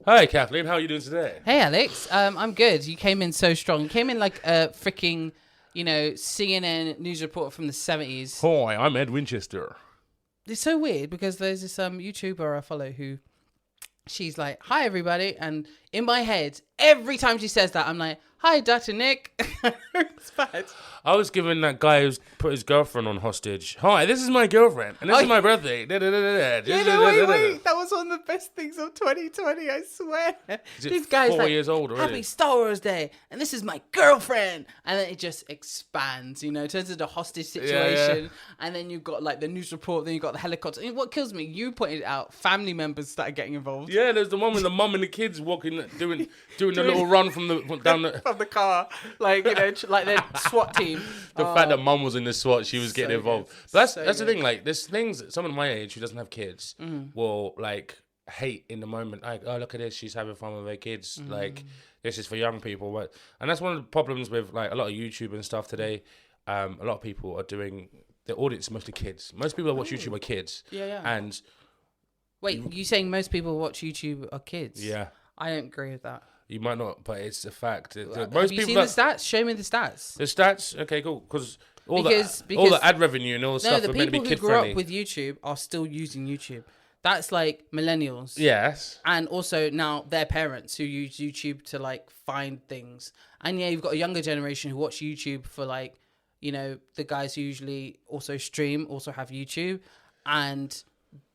Hi, Kathleen. How are you doing today? Hey, Alex. I'm good. You came in so strong. You came in like a freaking, CNN news reporter from the 70s. Hi, I'm Ed Winchester. It's so weird because there's this YouTuber I follow who she's like, hi, everybody. And in my head, every time she says that, I'm like, hi, Dr. Nick. It's bad. I was giving that guy who's put his girlfriend on hostage. Hi, this is my girlfriend, and this is my birthday. Wait. That was one of the best things of 2020, I swear. This guy's 4 years old already. Happy Star Wars Day, and this is my girlfriend. And then it just expands, turns into a hostage situation. Yeah. And then you've got like the news report, then you've got the helicopter. And what kills me, you pointed out, family members started getting involved. Yeah, there's the one with the mum and the kids walking, doing the little run from the car, like the SWAT team. The fact that mum was in the SWAT, she was getting involved. But that's the thing. Like, there's things that someone my age who doesn't have kids will like hate in the moment. Like, oh, look at this, she's having fun with her kids. Like, this is for young people. And that's one of the problems with like a lot of YouTube and stuff today. A lot of people are doing the audience is mostly kids. Most people that watch YouTube are kids. Yeah. And wait, you saying most people who watch YouTube are kids? Yeah. I don't agree with that. You might not, but it's a fact. Have you seen the stats? Show me the stats. The stats? Okay, cool. Because all the ad revenue and all the stuff are meant to be kid-friendly. The people who grew up with YouTube are still using YouTube. That's like millennials. Yes. And also now their parents who use YouTube to like find things. And yeah, you've got a younger generation who watch YouTube for like, the guys who usually also stream, also have YouTube. And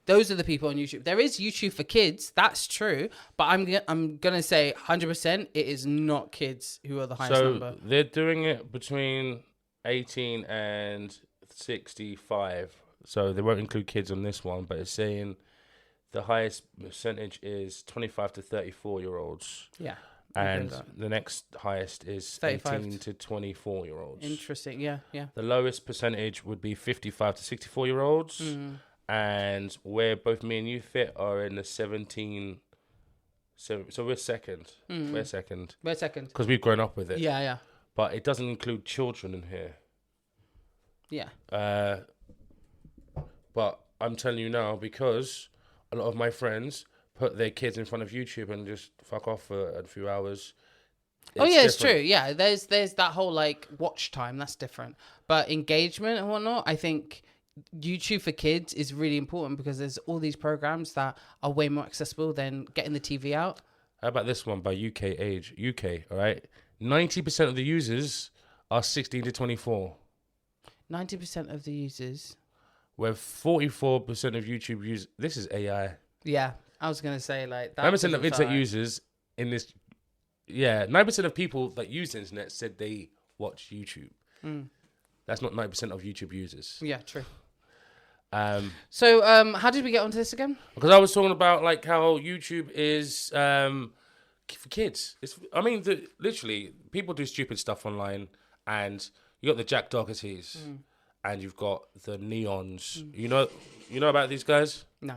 those are the people on YouTube. There is YouTube for kids, that's true, but I'm gonna say 100% it is not kids who are the highest number. So they're doing it between 18 and 65. So they won't include kids on this one, but it's saying the highest percentage is 25 to 34-year-olds. Yeah. And the next highest is 18 to 24-year-olds. Interesting, yeah. The lowest percentage would be 55 to 64-year-olds. And where both me and you fit are in the 17. So we're second. We're second. Because we've grown up with it. Yeah. But it doesn't include children in here. Yeah. But I'm telling you now, because a lot of my friends put their kids in front of YouTube and just fuck off for a few hours. It's true. Yeah, there's that whole like watch time. That's different. But engagement and whatnot, I think YouTube for kids is really important because there's all these programs that are way more accessible than getting the TV out. How about this one by UK, all right? 90% of the users are 16 to 24. 90% of the users. Where 44% of YouTube users... This is AI. Yeah, I was going to say like... 9% of internet users in this... Yeah, 9% of people that use the internet said they watch YouTube. That's not 9% of YouTube users. Yeah, true. So how did we get onto this again? Because I was talking about like how YouTube is for kids. Literally, people do stupid stuff online, and you got the Jack Dohertys, and you've got the Neons. You know about these guys? No.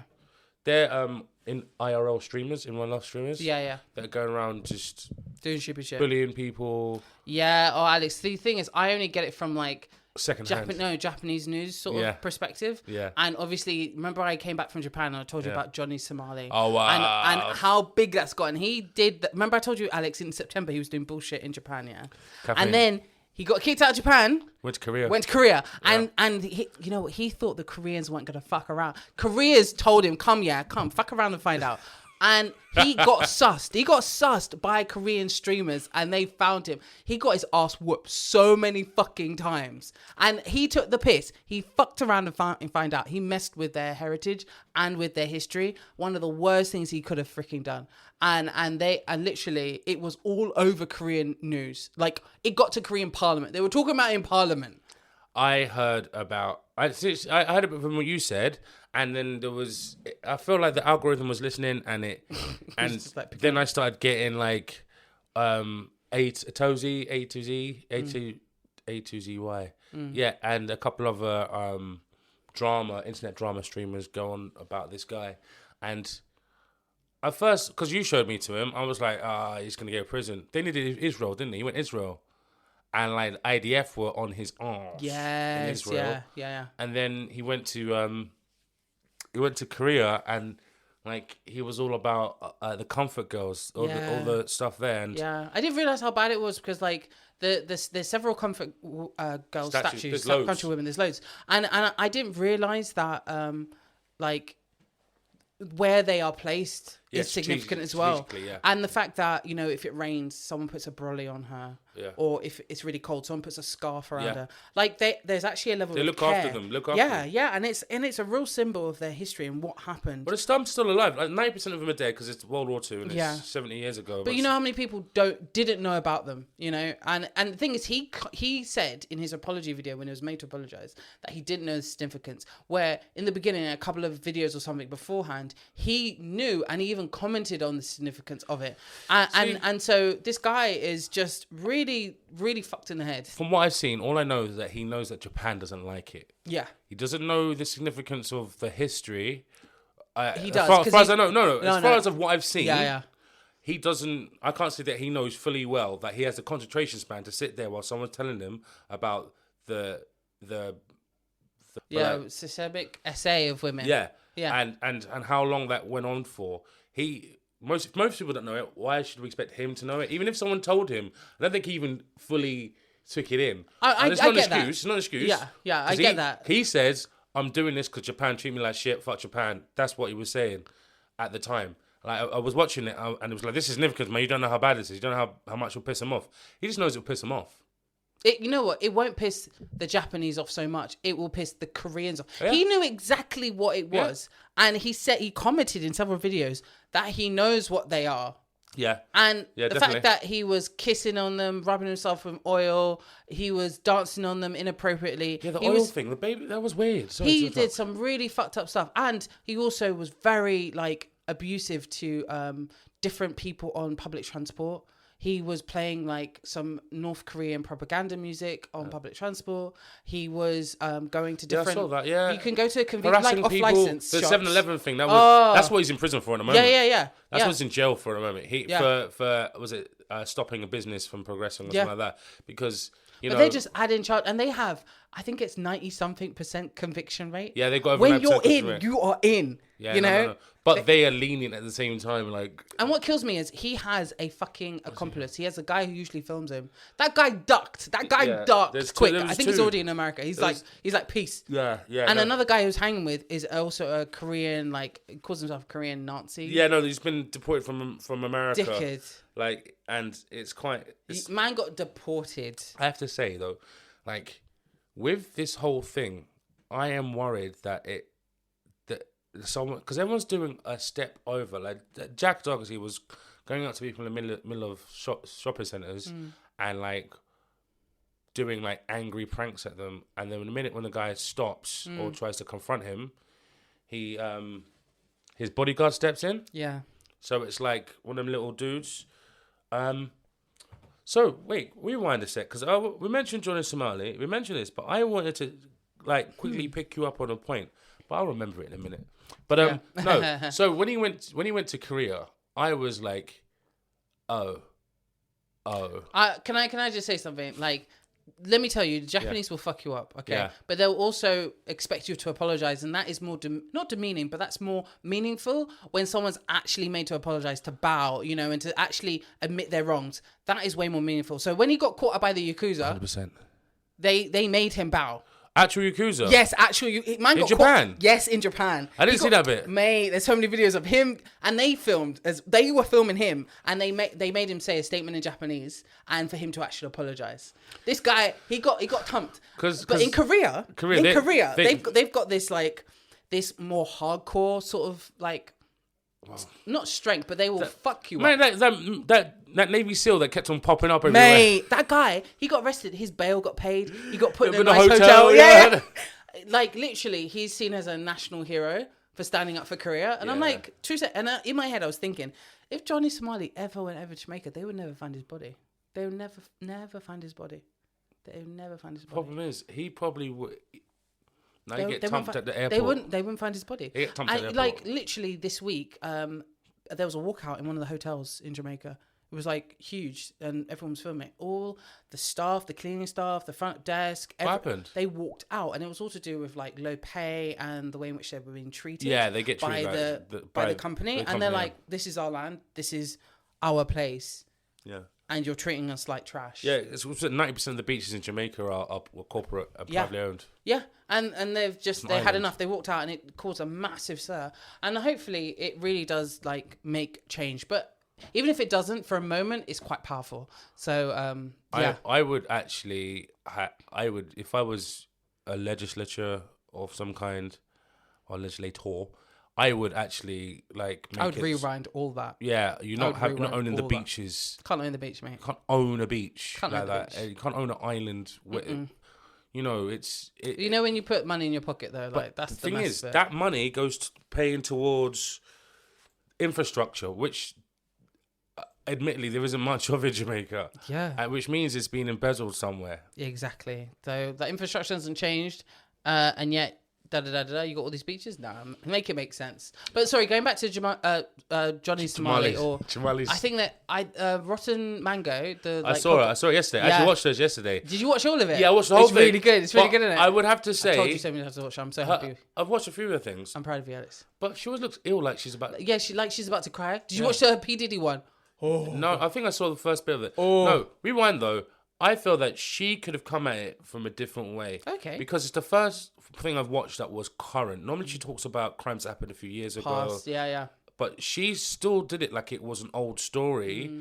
They're in IRL streamers, in one-life streamers. Yeah. That are going around just doing stupid shit, bullying people. Yeah. Oh, Alex, the thing is, I only get it from like Japanese news sort of perspective. Yeah. And obviously, remember I came back from Japan and I told you about Johnny Somali. Oh, wow. And how big that's gotten. He did... Remember I told you, Alex, in September he was doing bullshit in Japan, yeah? Kathleen. And then he got kicked out of Japan. Went to Korea. Yeah. And he, he thought the Koreans weren't going to fuck around. Koreans told him, come, fuck around and find out. And he got sussed. He got sussed by Korean streamers and they found him. He got his ass whooped so many fucking times. And he took the piss. He fucked around and find out. He messed with their heritage and with their history. One of the worst things he could have freaking done. And literally, it was all over Korean news. Like, it got to Korean parliament. They were talking about it in parliament. I heard it from what you said, and then I feel like the algorithm was listening, and then I started getting like A to Z, yeah, and a couple of internet drama streamers go on about this guy, and at first, because you showed me to him, I was like, he's gonna go to prison. Then he did Israel, didn't he? He went Israel. And like IDF were on his arms. Yes, in Israel. Yeah. And then he went to Korea, and like he was all about the comfort girls, all the stuff there. And I didn't realize how bad it was because like there's several comfort girl statues, country women. There's loads, and I didn't realize that like where they are placed is significant as well. And the fact that, you know, if it rains, someone puts a brolly on her, or if it's really cold, someone puts a scarf around her. Like there's actually a level of look care. after them. And it's a real symbol of their history and what happened. But some still alive. Like 90% of them are dead because it's World War II and it's 70 years ago. But you know how many people didn't know about them, you know? And the thing is, he said in his apology video when he was made to apologize that he didn't know the significance. Where in the beginning, a couple of videos or something beforehand, he knew and he even commented on the significance of it. And so this guy is just really, really fucked in the head. From what I've seen, all I know is that he knows that Japan doesn't like it. Yeah. He doesn't know the significance of the history. He does. As far as I know, as far as of what I've seen, yeah. He doesn't. I can't say that he knows fully well that he has the concentration span to sit there while someone's telling him about the systemic essay of women. Yeah. And how long that went on for. Most people don't know it. Why should we expect him to know it? Even if someone told him, I don't think he even fully took it in. It's not an excuse. Yeah, I get that. He says, I'm doing this because Japan treat me like shit. Fuck Japan. That's what he was saying at the time. Like I was watching it and it was like, this is significant, man. You don't know how bad this is. You don't know how much it'll piss him off. He just knows it'll piss him off. You know what? It won't piss the Japanese off so much. It will piss the Koreans off. Yeah. He knew exactly what it was. And he commented in several videos that he knows what they are. Yeah. And the definitely. fact that he was kissing on them, rubbing himself with oil, he was dancing on them inappropriately. Yeah, the oil thing, the baby, that was weird. He did some really fucked up stuff. And he also was very, like, abusive to different people on public transport. He was playing like some North Korean propaganda music on public transport. He was going to different. I saw that. Yeah, you can go to a convenience like off license. The 7-Eleven thing. That's what he's in prison for in a moment. Yeah. That's what he's in jail for in a moment. For was it stopping a business from progressing or something like that? Because they just add in charge, and they have. I think it's 90-something% conviction rate. Yeah, they got. When you're in, you are in. Yeah, no. But they are lenient at the same time, like. And what kills me is he has a fucking accomplice. He has a guy who usually films him. That guy ducked. Ducked quick. I think he's already in America. He's like peace. Yeah. And another guy who's hanging with is also a Korean, like, calls himself a Korean Nazi. Yeah, no, he's been deported from America. Dickhead. Like, and it's quite. Man got deported. I have to say though, like, with this whole thing, I am worried that someone, because everyone's doing a step over. Like Jack Dougherty was going up to people in the middle of shopping centres and like doing like angry pranks at them, and then in a minute when the guy stops or tries to confront him, he his bodyguard steps in. Yeah. So it's like one of them little dudes. So wait, rewind a sec, because we mentioned John and Somali. We mentioned this, but I wanted to like quickly pick you up on a point, but I'll remember it in a minute. But no. So when he went to Korea, I was like, oh. Can I just say something? Like, let me tell you, the Japanese will fuck you up, okay? Yeah. But they'll also expect you to apologize, and that is more not demeaning, but that's more meaningful when someone's actually made to apologize, to bow, you know, and to actually admit their wrongs. That is way more meaningful. So when he got caught up by the Yakuza, 100%. They made him bow. Actual Yakuza? Yes, actual. Man got Japan? Caught. Yes, in Japan. I didn't see that bit. Mate, there's so many videos of him, and they were filming him, and they made him say a statement in Japanese, and for him to actually apologize. This guy, he got thumped. But in Korea, they've got this like this more hardcore sort of like. Not strength, but they will fuck you up. That Navy SEAL that kept on popping up everywhere. Mate, that guy, he got arrested. His bail got paid. He got put in a nice hotel. Yeah. Like, literally, he's seen as a national hero for standing up for Korea. And I'm like, true. And in my head, I was thinking, if Johnny Somali ever went over to Jamaica, they would never find his body. They would never find his body. They would never find his body. Problem is, he probably would. Now you get thumped at the airport. They wouldn't find his body. He get thumped at the airport. Like, literally this week, there was a walkout in one of the hotels in Jamaica. It It was like huge, and everyone was filming. All the staff, the cleaning staff, the front desk, What happened? They walked out, and it was all to do with like low pay and the way in which they were being treated. Yeah, they get by treated by the company, and they're like, "This is our land. This is our place." Yeah. And you're treating us like trash. Yeah, it's 90% of the beaches in Jamaica are corporate, privately owned. Yeah, and they had enough. They walked out, and it caused a massive stir. And hopefully, it really does like make change. But even if it doesn't, for a moment, it's quite powerful. So yeah, I would actually, I would if I was a legislature of some kind or legislator, I would actually like. I would rewind all that. Yeah, you're not owning the beaches. Can't own the beach, mate. Can't own a beach Can't like own the that. beach. You can't own an island. You know, you know when you put money in your pocket though, like that's the thing is that money goes to paying towards infrastructure, which admittedly there isn't much of in Jamaica. Yeah, which means it's been embezzled somewhere. Exactly. So the infrastructure hasn't changed, and yet. You got all these beaches now. Make it make sense. But sorry, going back to Johnny Somali or Jamali's. I think that Rotten Mango. I saw it yesterday. I actually watched those yesterday. Did you watch all of it? Yeah, I watched the whole thing. It's really good. It's really good, isn't it? I would have to say. I told you so many times to watch. I'm so happy. I've watched a few of the things. I'm proud of you, Alex. But she always looks ill, like she's about. Yeah, she's about to cry. Did you watch the P Diddy one? Oh no, I think I saw the first bit of it. Oh no, rewind though. I feel that she could have come at it from a different way. Okay. Because it's the first thing I've watched that was current. Normally she talks about crimes that happened a few years ago. Yeah. But she still did it like it was an old story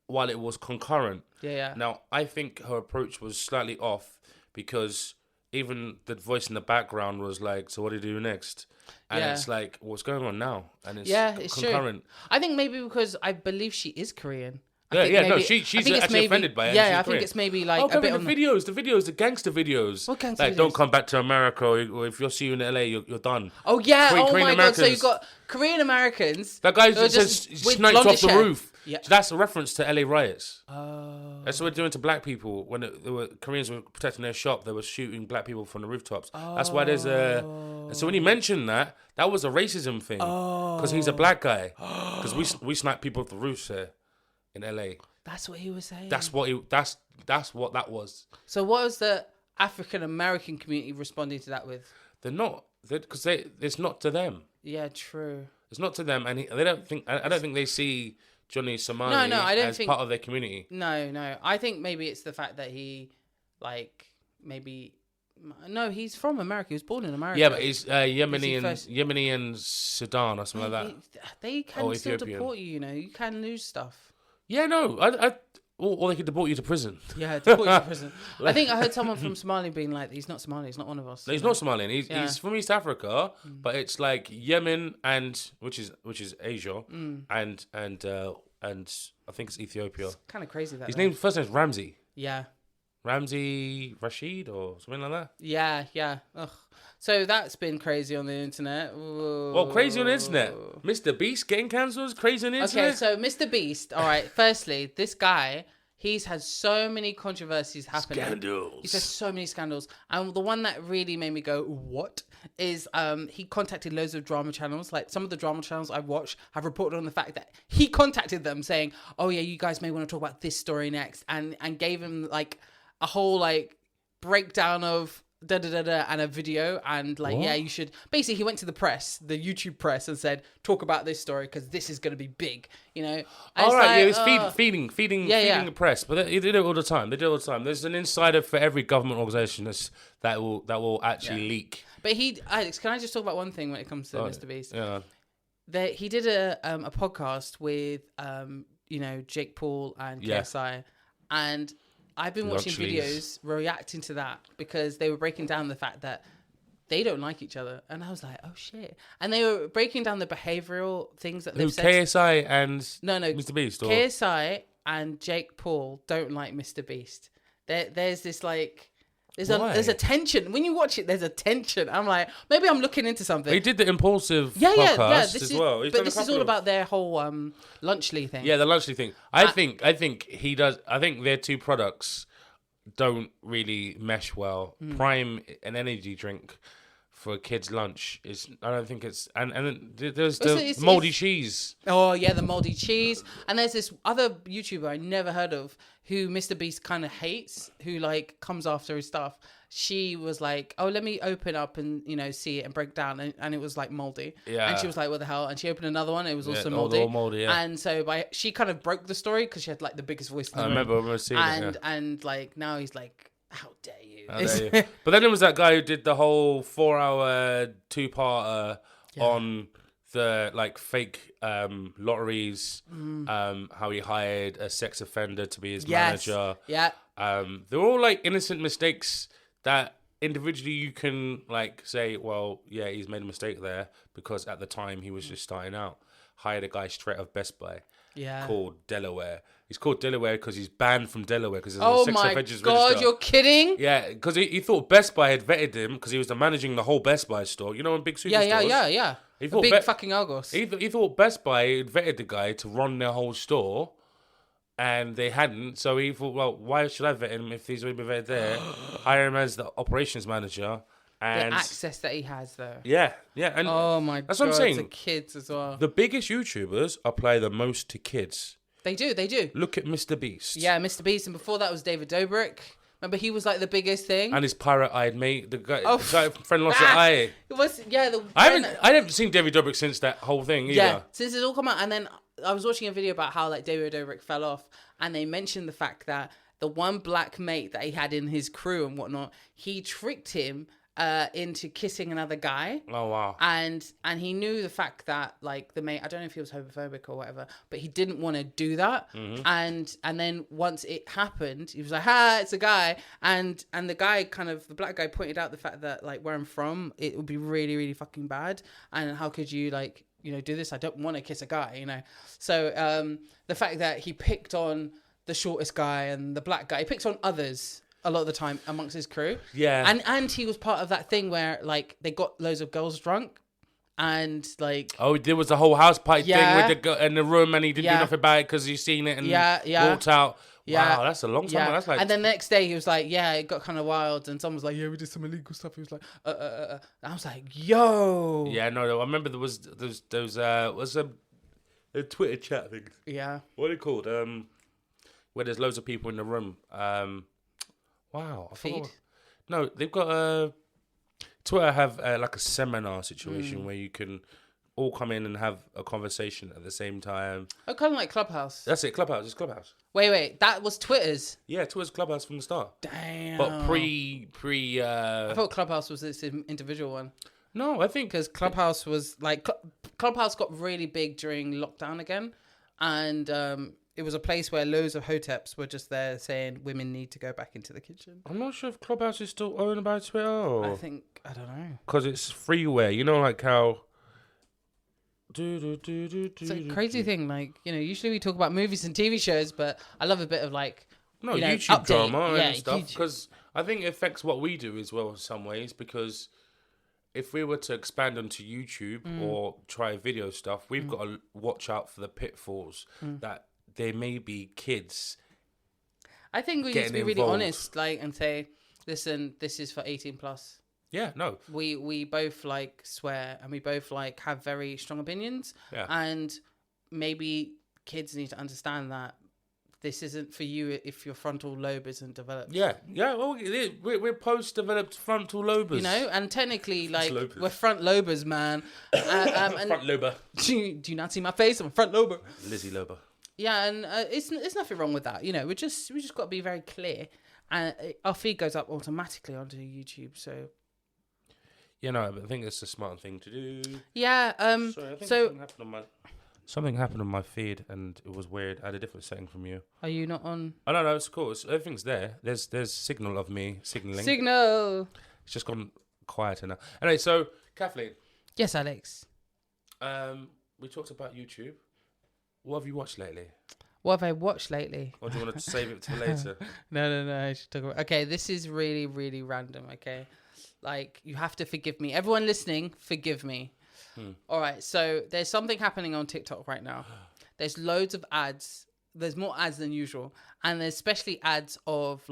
while it was concurrent. Yeah. Now, I think her approach was slightly off because even the voice in the background was like, so what do you do next? And it's like, what's going on now? And it's concurrent. True. I think maybe because I believe she is Korean. She's actually offended by it. Yeah, I think it's maybe like a bit on the videos, the gangster videos. What gangster like, videos? don't come back to America, or if you'll see you in LA, you're done. Oh yeah, Korean my Americans. God! So you've got Korean Americans. That guy just sniped off the roof. Yeah. So that's a reference to LA riots. Oh. That's what we're doing to black people. When Koreans were protecting their shop, they were shooting black people from the rooftops. That's why there's a. And so when you mention that was a racism thing because he's a black guy. Because we snipe people off the roofs here in LA. That's what he was saying. That's what that was. So what was the African American community responding to that with? They're not, because it's not to them. Yeah, true. It's not to them, and they don't think. I don't think they see Johnny Somali as part of their community. No. I think maybe it's the fact that he, no, he's from America. He was born in America. Yeah, but he's Yemeni and Sudan or something like that. They can still deport you. You know, you can lose stuff. Yeah, no, or they could deport you to prison. Yeah, deport you to prison. I think I heard someone from Somali being like, "He's not Somali. He's not one of us." No, he's not Somalian. He's from East Africa, but it's like Yemen and which is Asia, and I think it's Ethiopia. It's kind of crazy that his first name is Ramsey. Yeah. Ramsey Rashid or something like that. Yeah. Ugh. So that's been crazy on the internet. Ooh. Well, crazy on the internet. Mr. Beast getting cancelled. Crazy on the internet. Okay, so Mr. Beast. All right. Firstly, this guy, he's had so many controversies happening. Scandals. He's had so many scandals, and the one that really made me go, "What?" is he contacted loads of drama channels. Like some of the drama channels I've watched have reported on the fact that he contacted them saying, "Oh yeah, you guys may want to talk about this story next," and gave him like a whole like breakdown of and a video, and like, what? Yeah, you should. Basically, he went to the press, the YouTube press, and said, "Talk about this story because this is going to be big." You know. All right, yeah, it's feeding the press, but they do it all the time. There's an insider for every government organisation that will actually leak. But Alex, can I just talk about one thing when it comes to Mr. Beast? Yeah. He did a podcast with Jake Paul and KSI, and I've been watching videos reacting to that because they were breaking down the fact that they don't like each other. And I was like, oh, shit. And they were breaking down the behavioural things that they've said. KSI and No, Mr. Beast? Or? KSI and Jake Paul don't like Mr. Beast. There's this like... There's a tension. When you watch it, there's a tension. I'm like, maybe I'm looking into something. He did the Impulsive podcast as well. But this is all about their whole Lunchley thing. Yeah, the Lunchley thing. I think he does. I think their two products don't really mesh well. Prime, an energy drink for a kid's lunch. I don't think it's and then there's Also, the moldy cheese. Oh yeah, the moldy cheese. And there's this other YouTuber I never heard of who Mr. Beast kind of hates, who like comes after his stuff. She was like, "Oh, let me open up and see it and break down," and it was like moldy. Yeah. And she was like, "What the hell?" And she opened another one. It was also moldy. All moldy. Yeah. And so she kind of broke the story because she had like the biggest voice in the room. I remember seeing it. And like now he's like, "How dare you?" How dare you? But then there was that guy who did the whole 4-hour 2-parter on the like fake lotteries, how he hired a sex offender to be his manager. Yeah. They're all like innocent mistakes that individually you can like say, well, yeah, he's made a mistake there because at the time he was just starting out. Hired a guy straight off Best Buy. Yeah. Called Delaware. He's called Delaware because he's banned from Delaware because there's a sex offenders register. Oh my God, you're kidding? Yeah, because he thought Best Buy had vetted him because he was managing the whole Best Buy store. You know, in big superstores. Yeah. He thought big fucking Argos. He thought Best Buy had vetted the guy to run their whole store, and they hadn't. So he thought, well, why should I vet him if he's already been vetted there? Hire him as the operations manager. And the access that he has, though. Yeah, and oh my God, that's what I'm saying. To kids as well. The biggest YouTubers apply the most to kids. They do. Look at Mr. Beast. Yeah, Mr. Beast, and before that was David Dobrik. Remember, he was like the biggest thing. And his pirate-eyed mate, the guy friend lost an eye. It was I haven't seen David Dobrik since that whole thing either. Yeah, since it's all come out, and then I was watching a video about how like David Dobrik fell off, and they mentioned the fact that the one black mate that he had in his crew and whatnot, he tricked him into kissing another guy. Oh wow. And he knew the fact that like the mate, I don't know if he was homophobic or whatever, but he didn't want to do that. Mm-hmm. And then once it happened, he was like, it's a guy. And the guy the black guy pointed out the fact that like where I'm from, it would be really, really fucking bad. And how could you like, do this? I don't want to kiss a guy, So the fact that he picked on the shortest guy and the black guy, he picked on others a lot of the time amongst his crew. Yeah. And he was part of that thing where like they got loads of girls drunk and like... Oh, there was a whole house party thing with the girl in the room and he didn't do nothing about it because he's seen it and walked out. Yeah. Wow, that's a long time. That's like... And then the next day he was like, it got kind of wild and someone was like, we did some illegal stuff. He was like, I was like, yo. Yeah, no, I remember there was a Twitter chat thing. Yeah. What are they called? Where there's loads of people in the room. Wow. Feed? No, they've got Twitter have like a seminar situation where you can all come in and have a conversation at the same time. Oh, kind of like Clubhouse. That's it, Clubhouse. It's Clubhouse. Wait, that was Twitter's? Yeah, Twitter's Clubhouse from the start. Damn. But pre. I thought Clubhouse was this individual one. No, I think because Clubhouse was like Clubhouse got really big during lockdown again, and it was a place where loads of hoteps were just there saying women need to go back into the kitchen. I'm not sure if Clubhouse is still owned by Twitter. Or... I don't know. Because it's freeware. Like how... It's a crazy thing. Like, usually we talk about movies and TV shows, but I love a bit of like... YouTube update. drama and stuff. Because I think it affects what we do as well in some ways. Because if we were to expand onto YouTube or try video stuff, we've got to watch out for the pitfalls that... There may be kids. I think we need to be really honest, and say, listen, this is for 18 plus. Yeah, no. We both swear and we both have very strong opinions. Yeah. And maybe kids need to understand that this isn't for you if your frontal lobe isn't developed. Yeah. Well, we're post-developed frontal lobers. And technically, we're front lobers, man. Front lober. Do you not see my face? I'm a front lober. Lizzie Lober. Yeah, and it's nothing wrong with that. We just got to be very clear, and our feed goes up automatically onto YouTube. So, I think it's a smart thing to do. Yeah. Sorry, I think something happened on my feed, and it was weird. I had a different setting from you. Are you not on? Oh no, it's cool. Everything's there. There's signal of me signaling. Signal. It's just gone quieter now. Anyway, so Kathleen. Yes, Alex. We talked about YouTube. What have you watched lately? What have I watched lately? Or do you want to save it till later? No. I should talk about. Okay, this is really, really random. Okay, you have to forgive me. Everyone listening, forgive me. All right. So there's something happening on TikTok right now. There's loads of ads. There's more ads than usual, and there's especially ads of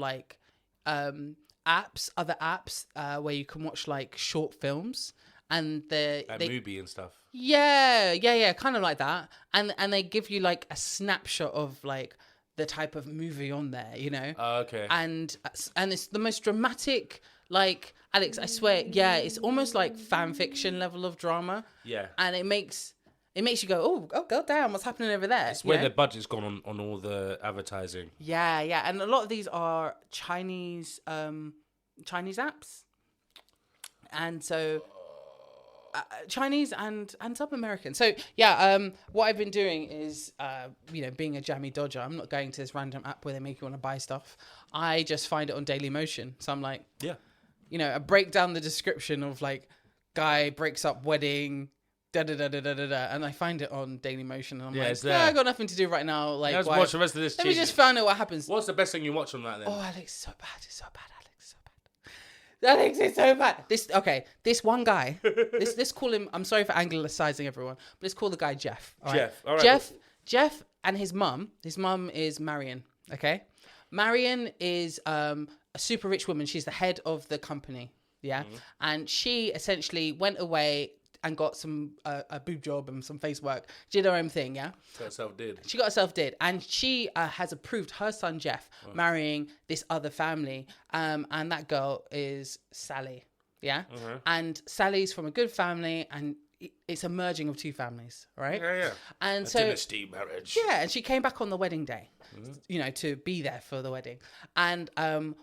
other apps where you can watch like short films, and they Mubi and stuff. Yeah, kind of like that, and they give you like a snapshot of like the type of movie on there, you know. Okay. And it's the most dramatic, like, Alex, I swear, yeah, it's almost like fan fiction level of drama. Yeah. And it makes you go, oh, god damn, what's happening over there? It's where their budget's gone on all the advertising. Yeah, and a lot of these are Chinese apps, and so Chinese and some American. So yeah, what I've been doing is, being a jammy dodger, I'm not going to this random app where they make you want to buy stuff. I just find it on Dailymotion. So I'm like, yeah, I break down the description of like, guy breaks up wedding, da da da da da da, and I find it on Dailymotion, and I'm like, I got nothing to do right now. Like, let's watch the rest of this. Let me just find out what happens. What's the best thing you watch on that then? Oh, Alex, it's so bad. Alex, it's so bad. This one guy, let's call him, I'm sorry for anglicizing everyone, but let's call the guy Jeff. All right? Jeff. All right. Jeff and his mum is Marion, okay? Marion is a super rich woman. She's the head of the company, yeah? Mm-hmm. And she essentially went away and got some a boob job and some face work. Did her own thing, yeah? She got herself did. And she has approved her son, Jeff, marrying this other family. And that girl is Sally, yeah? Mm-hmm. And Sally's from a good family, and it's a merging of two families, right? Yeah. And a dynasty marriage. Yeah, and she came back on the wedding day, to be there for the wedding. And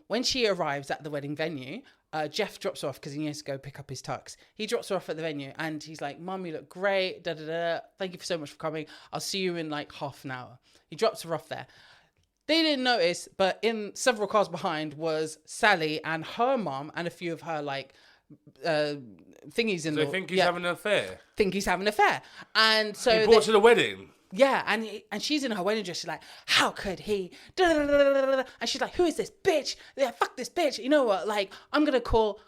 when she arrives at the wedding venue, Jeff drops her off because he needs to go pick up his tux. He drops her off at the venue, and he's like, Mum, you look great, da da da. Thank you so much for coming. I'll see you in like half an hour. He drops her off there. They didn't notice, but in several cars behind was Sally and her mum and a few of her like thingies in the... So they think he's having an affair? Think he's having an affair. And so... He brought to the wedding? Yeah, and she's in her wedding dress. She's like, how could he? And she's like, who is this bitch? Yeah, fuck this bitch. You know what? Like, I'm gonna call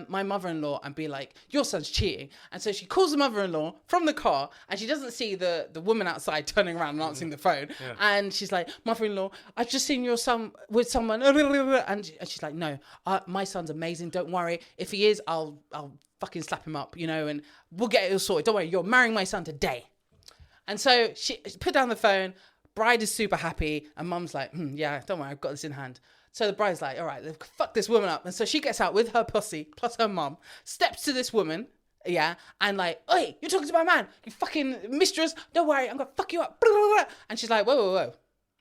my mother-in-law and be like, your son's cheating. And so she calls the mother-in-law from the car, and she doesn't see the woman outside turning around and answering the phone. Yeah. And she's like, mother-in-law, I've just seen your son with someone. And she's like, no, my son's amazing. Don't worry. If he is, I'll fucking slap him up, and we'll get it all sorted. Don't worry. You're marrying my son today. And so she put down the phone. Bride is super happy. And mum's like, yeah, don't worry, I've got this in hand. So the bride's like, all right, fuck this woman up. And so she gets out with her pussy, plus her mum, steps to this woman, yeah, and like, oi, you're talking to my man, you fucking mistress. Don't worry, I'm going to fuck you up. And she's like, whoa.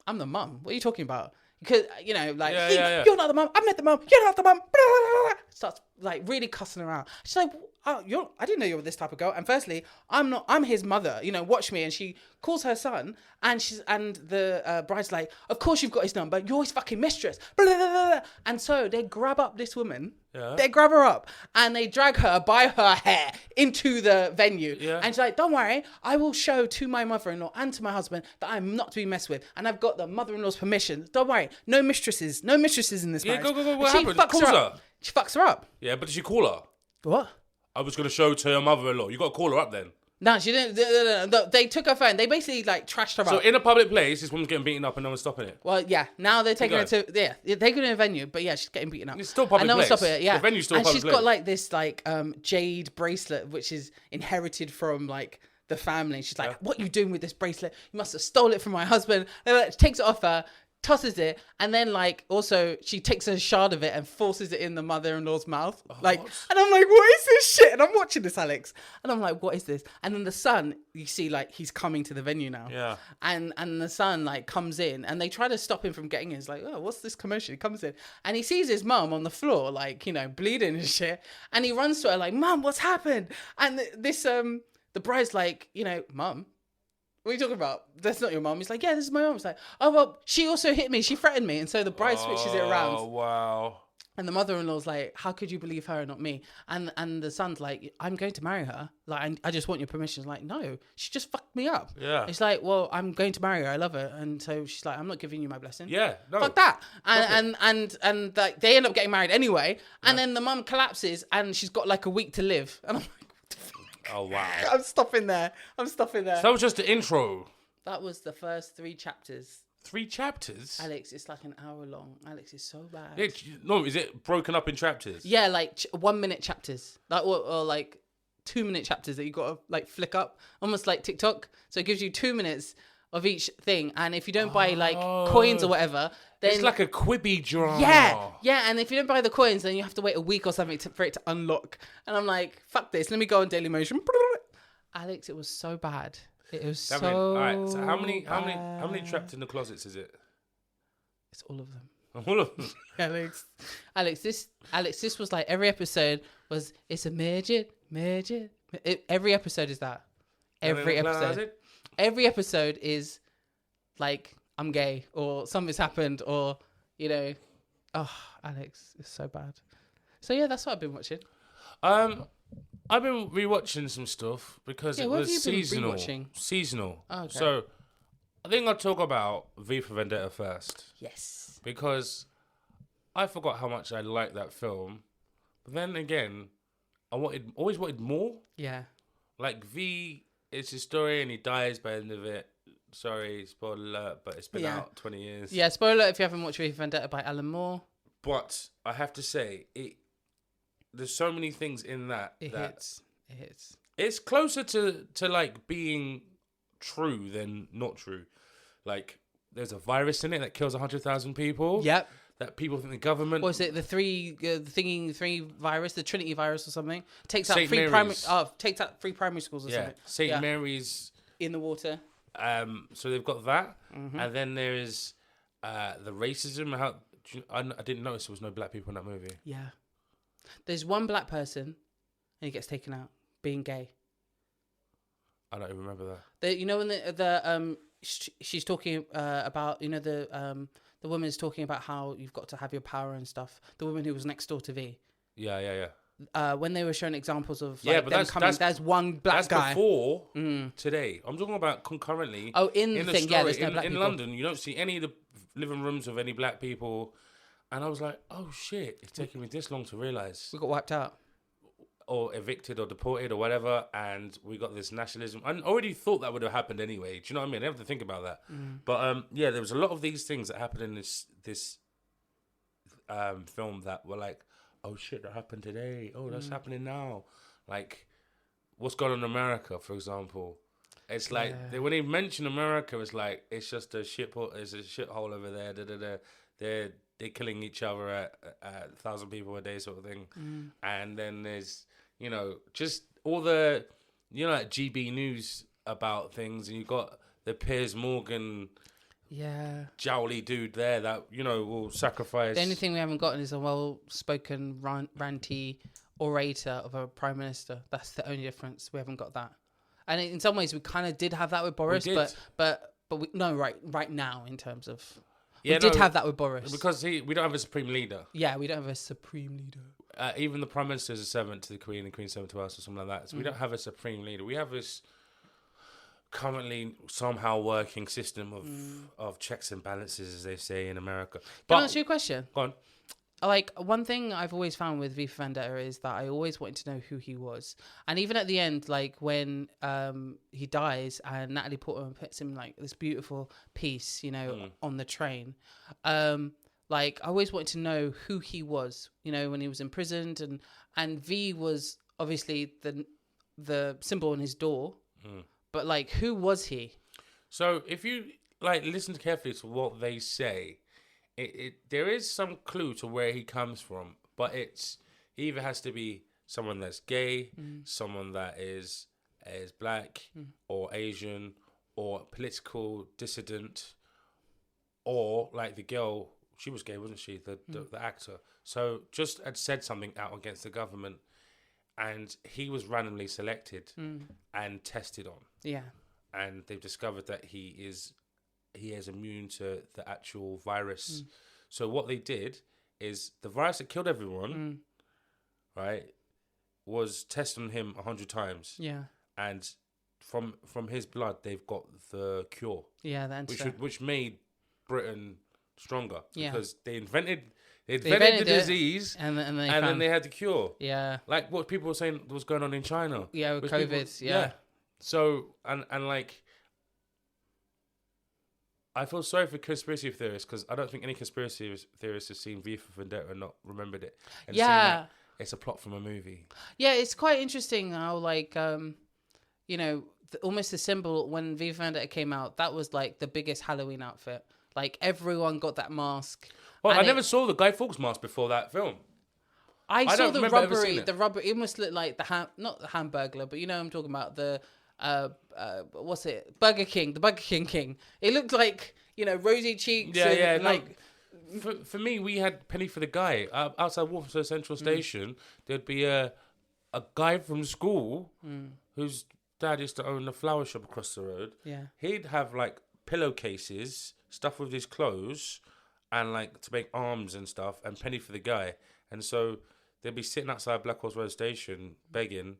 I'm the mum. What are you talking about? Because, you're not the mum. I met the mum. You're not the mum. Starts like really cussing her out. She's like, I didn't know you were this type of girl. And firstly, I'm his mother, watch me. And she calls her son, and the bride's like, of course you've got his number. You're his fucking mistress. And so they grab up this woman. Yeah. They grab her up and they drag her by her hair into the venue. Yeah. And she's like, don't worry, I will show to my mother-in-law and to my husband that I'm not to be messed with. And I've got the mother-in-law's permission. Don't worry, no mistresses in this marriage. Go. What happened? She fucks her up. Yeah, but did she call her? What? I was going to show to her mother-in-law. You got to call her up then. No, she didn't. They took her phone. They basically like trashed her up. So in a public place, this woman's getting beaten up and no one's stopping it. Well, yeah. Now they're taking her to they're taking her to a venue, but yeah, she's getting beaten up. It's still public place. And no one's stopping it. Yeah, the venue's still public place. And she's got like this like jade bracelet which is inherited from like the family. She's like, what are you doing with this bracelet? You must have stole it from my husband. She takes it off her, tosses it, and then like also she takes a shard of it and forces it in the mother-in-law's mouth. And I'm like, what is this shit? And I'm watching this, Alex, and I'm like, what is this? And then the son, you see like he's coming to the venue now. Yeah. And the son like comes in and they try to stop him from getting in. He's like, oh, what's this commotion? He comes in and he sees his mum on the floor, like, bleeding and shit. And he runs to her like, Mum, what's happened? And the bride's like, Mum, what are you talking about? That's not your mom. He's like, yeah, this is my mom. It's like, oh, well, she also hit me. She threatened me. And so the bride switches it around. Oh, wow. And the mother-in-law's like, how could you believe her and not me? And the son's like, I'm going to marry her. Like, I just want your permission. He's like, no, she just fucked me up. Yeah. It's like, well, I'm going to marry her. I love her. And so she's like, I'm not giving you my blessing. Yeah, no. Fuck that. And like, they end up getting married anyway. And then the mum collapses and she's got like a week to live. And I'm like, oh, wow. I'm stopping there. So that was just the intro. That was the first 3 chapters. 3 chapters? Alex, it's like an hour long. Alex, is so bad. No, is it broken up in chapters? Yeah, like 1 minute chapters, like or like 2 minute chapters that you got to like flick up, almost like TikTok. So it gives you 2 minutes of each thing, and if you don't buy like coins or whatever, then it's like a Quibi drama. Yeah, and if you don't buy the coins, then you have to wait a week or something for it to unlock. And I'm like, fuck this. Let me go on Dailymotion. Alex, it was so bad. It was so. All right. So how many trapped in the closets is it? It's all of them. All of them. Alex, this was like every episode was. It's a midget. Every episode is that. Every episode is like I'm gay or something's happened or Alex, it's so bad. So yeah, that's what I've been watching. I've been rewatching some stuff because it was seasonal. Seasonal. Oh, okay. So I think I'll talk about V for Vendetta first. Yes. Because I forgot how much I liked that film. But then again, I always wanted more. Yeah. Like V, it's his story and he dies by the end of it. Sorry, spoiler alert, but it's been out 20 years. Yeah, spoiler alert if you haven't watched V for Vendetta by Alan Moore. But I have to say, there's so many things in that. It hits. It's closer to like being true than not true. Like there's a virus in it that kills 100,000 people. Yep. That people think the government. Was it the three virus, the Trinity virus or something? Takes out St. three Mary's. three primary schools or something. St. Mary's in the water. So they've got that, and then there is the racism. I didn't notice there was no black people in that movie. Yeah. There's one black person, and he gets taken out being gay. I don't even remember that. You know when she's talking about the woman's talking about how you've got to have your power and stuff. The woman who was next door to V. Yeah. When they were showing examples of there's one black guy. That's before today. I'm talking about concurrently. Oh, in the thing, story, there's no black in people. London, you don't see any of the living rooms of any black people. And I was like, oh shit, it's taking me this long to realise. We got wiped out. Or evicted or deported or whatever, and we got this nationalism. I already thought that would have happened anyway. Do you know what I mean? I have to think about that. But there was a lot of these things that happened in this film that were like, oh shit, that happened today. Oh, that's happening now. Like, what's going on in America, for example? It's like when they mention America, it's like it's just a shithole. It's a shithole over there. They're killing each other at 1,000 people a day, sort of thing. And then there's just all the like GB News about things, and you got the Piers Morgan. Yeah, jowly dude there that will sacrifice. The only thing we haven't gotten is a well-spoken ranty orator of a prime minister. That's the only difference. We haven't got that, and in some ways we kind of did have that with Boris, but we right now in terms of we did have that with Boris because we don't have a supreme leader. Yeah, we don't have a supreme leader. Even the prime minister is a servant to the Queen, and Queen servant to us, or something like that. So we don't have a supreme leader. We have this currently somehow working system of checks and balances, as they say in America. Can I ask you a question? Go on. Like, one thing I've always found with V for Vendetta is that I always wanted to know who he was. And even at the end, like when he dies and Natalie Portman puts him like this beautiful piece, on the train. Like, I always wanted to know who he was, when he was imprisoned, and V was obviously the symbol on his door. But like, who was he? So if you like listen carefully to what they say, there is some clue to where he comes from, but he either has to be someone that's gay, someone that is black or Asian or political dissident, or like the girl, she was gay, wasn't she? The actor. So just had said something out against the government. And he was randomly selected and tested on. Yeah. And they've discovered that he is immune to the actual virus. So what they did is the virus that killed everyone, right, was tested on him 100 times. Yeah. And from his blood, they've got the cure. Yeah, the antidote. Which made Britain stronger. Yeah. Because they invented the disease, and then they had the cure. Yeah, like what people were saying was going on in China. Yeah, with COVID. Yeah. So and like, I feel sorry for conspiracy theorists because I don't think any conspiracy theorists have seen V for Vendetta and not remembered it. And seen that it's a plot from a movie. Yeah, it's quite interesting how, like, you know, almost the symbol when V for Vendetta came out, that was like the biggest Halloween outfit. Like, everyone got that mask. Well, I never saw the Guy Fawkes mask before that film. I saw the rubbery. The rubber. It almost looked like not the Hamburglar, but you know what I'm talking about, the what's it? Burger King, the Burger King. It looked like, you know, rosy cheeks. Yeah. Like, for me, we had Penny for the Guy outside Walthamstow Central Station. There'd be a guy from school whose dad used to own a flower shop across the road. Yeah, he'd have like pillowcases stuffed with his clothes and like to make arms and stuff, and Penny for the Guy. And so they'd be sitting outside Black Horse Road Station begging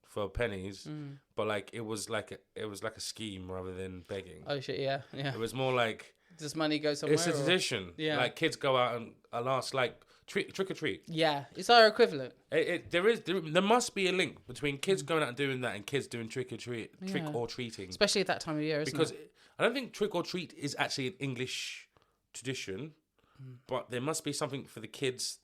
for pennies, but like it was like a scheme rather than begging. Oh shit! Yeah. It was more like, does money go somewhere? It's a tradition. Yeah, like kids go out and ask like trick or treat. Yeah, it's our equivalent. There must be a link between kids going out and doing that and kids doing trick or treating, especially at that time of year, isn't because it? I don't think trick or treat is actually an English tradition, but there must be something for the kids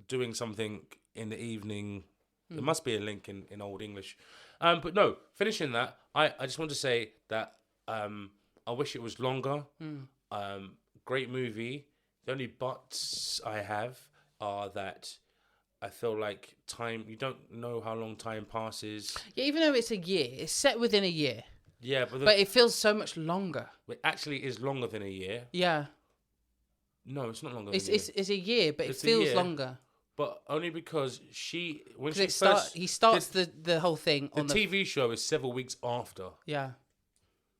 doing something in the evening. There must be a link in Old English. But no, finishing that, I just want to say that I wish it was longer. Great movie. The only buts I have are that I feel like time, you don't know how long time passes. Yeah, even though it's a year, it's set within a year. Yeah, but it feels so much longer. It actually is longer than a year. Yeah. No, it's not longer than a year. It's a year, but it feels longer. But only because he starts the whole thing on the TV show is several weeks after. Yeah.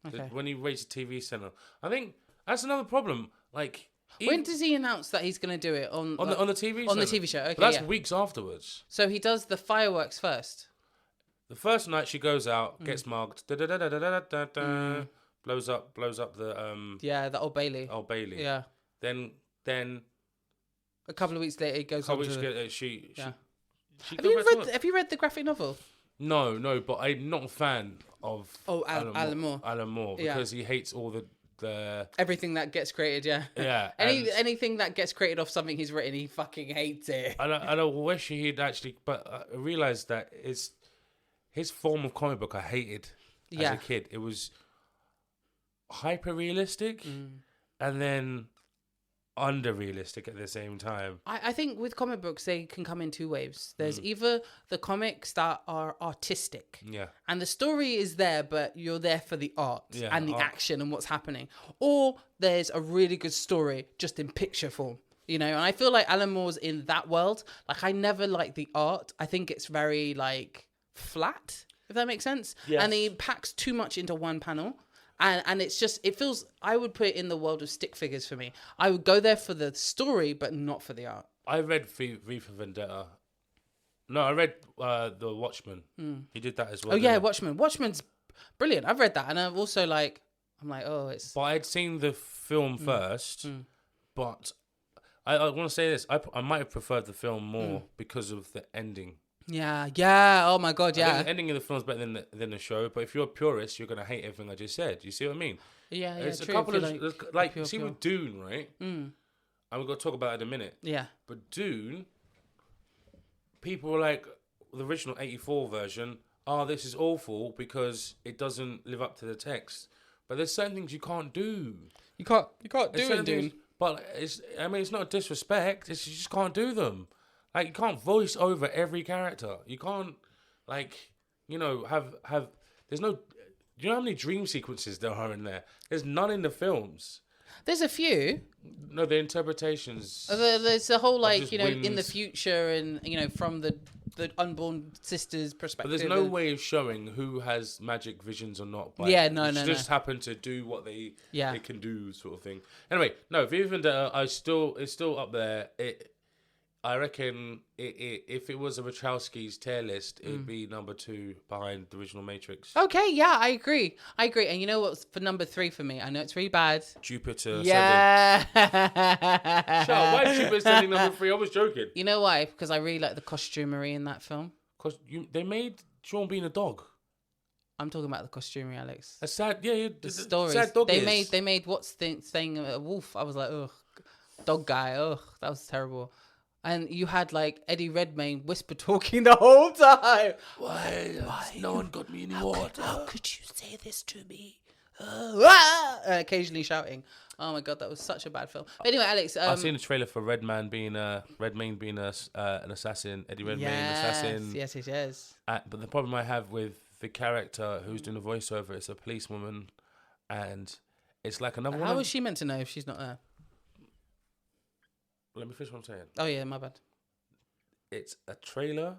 Okay. When he raised the TV center, I think that's another problem. Like, when does he announce that he's going to do it on the TV show? On the TV show, okay. But that's weeks afterwards. So he does the fireworks first. The first night she goes out, gets mugged, blows up the the Old Bailey. Old Bailey. Yeah. Then a couple of weeks later, it goes on to... Have you read the graphic novel? No, but I'm not a fan of Alan Moore. Alan Moore, because he hates all the everything that gets created, yeah. Anything that gets created off something he's written, he fucking hates it. I wish he'd actually... But I realised that his form of comic book I hated as a kid. It was hyper-realistic and then... under-realistic at the same time. I think with comic books, they can come in two waves. There's either the comics that are artistic. Yeah. And the story is there, but you're there for the art and the action and what's happening. Or there's a really good story just in picture form. You know, and I feel like Alan Moore's in that world. Like, I never like the art. I think it's very, like, flat, if that makes sense. Yes. And he packs too much into one panel. And it's just, it feels, I would put it in the world of stick figures for me. I would go there for the story, but not for the art. I read V for Vendetta. No, I read The Watchmen. He did that as well. Oh, yeah, Watchmen. Watchmen's brilliant. I've read that. And I've also it's... But I'd seen the film first, but I want to say this. I might have preferred the film more because of the ending. Yeah. Oh my God, yeah. The ending of the film is better than the show, but if you're a purist, you're gonna hate everything I just said. You see what I mean? Yeah. It's true. a couple of with Dune, right? And we're gonna talk about it in a minute. Yeah. But Dune, people were like the original '84 version. Oh, this is awful because it doesn't live up to the text. But there's certain things you can't do. You can't do it, Dune. But it's not a disrespect. It's you just can't do them. Like, you can't voice over every character. You can't, have... There's no... Do you know how many dream sequences there are in there? There's none in the films. There's a few. No, the interpretations... There's a whole, winds. in the future and, from the unborn sister's perspective. But there's no way of showing who has magic visions or not. No. Just happen to do what they can do, sort of thing. Anyway, no, V for Vendetta, it's still up there. I reckon if it was a Wachowski's tier list, it'd be number 2 behind the original Matrix. Okay, yeah, I agree. And you know what's for number 3 for me? I know it's really bad. Jupiter 7. Yeah. Shut up, why is Jupiter standing number 3? I was joking. You know why? Because I really like the costumery in that film. Because they made Sean Bean a dog. I'm talking about the costumery, Alex. A sad, yeah, The stories. Sad dog They made what's saying a wolf. I was like, ugh, dog guy. Ugh, that was terrible. And you had like Eddie Redmayne whisper talking the whole time. Why? No one got me any water. How could you say this to me? Occasionally shouting. Oh my god, that was such a bad film. But anyway, Alex, I've seen the trailer for Redmayne being an assassin, Eddie Redmayne an assassin. Yes. But the problem I have with the character who's doing the voiceover is a policewoman, and it's like another one. How is she meant to know if she's not there? Let me finish what I'm saying. Oh yeah, my bad. It's a trailer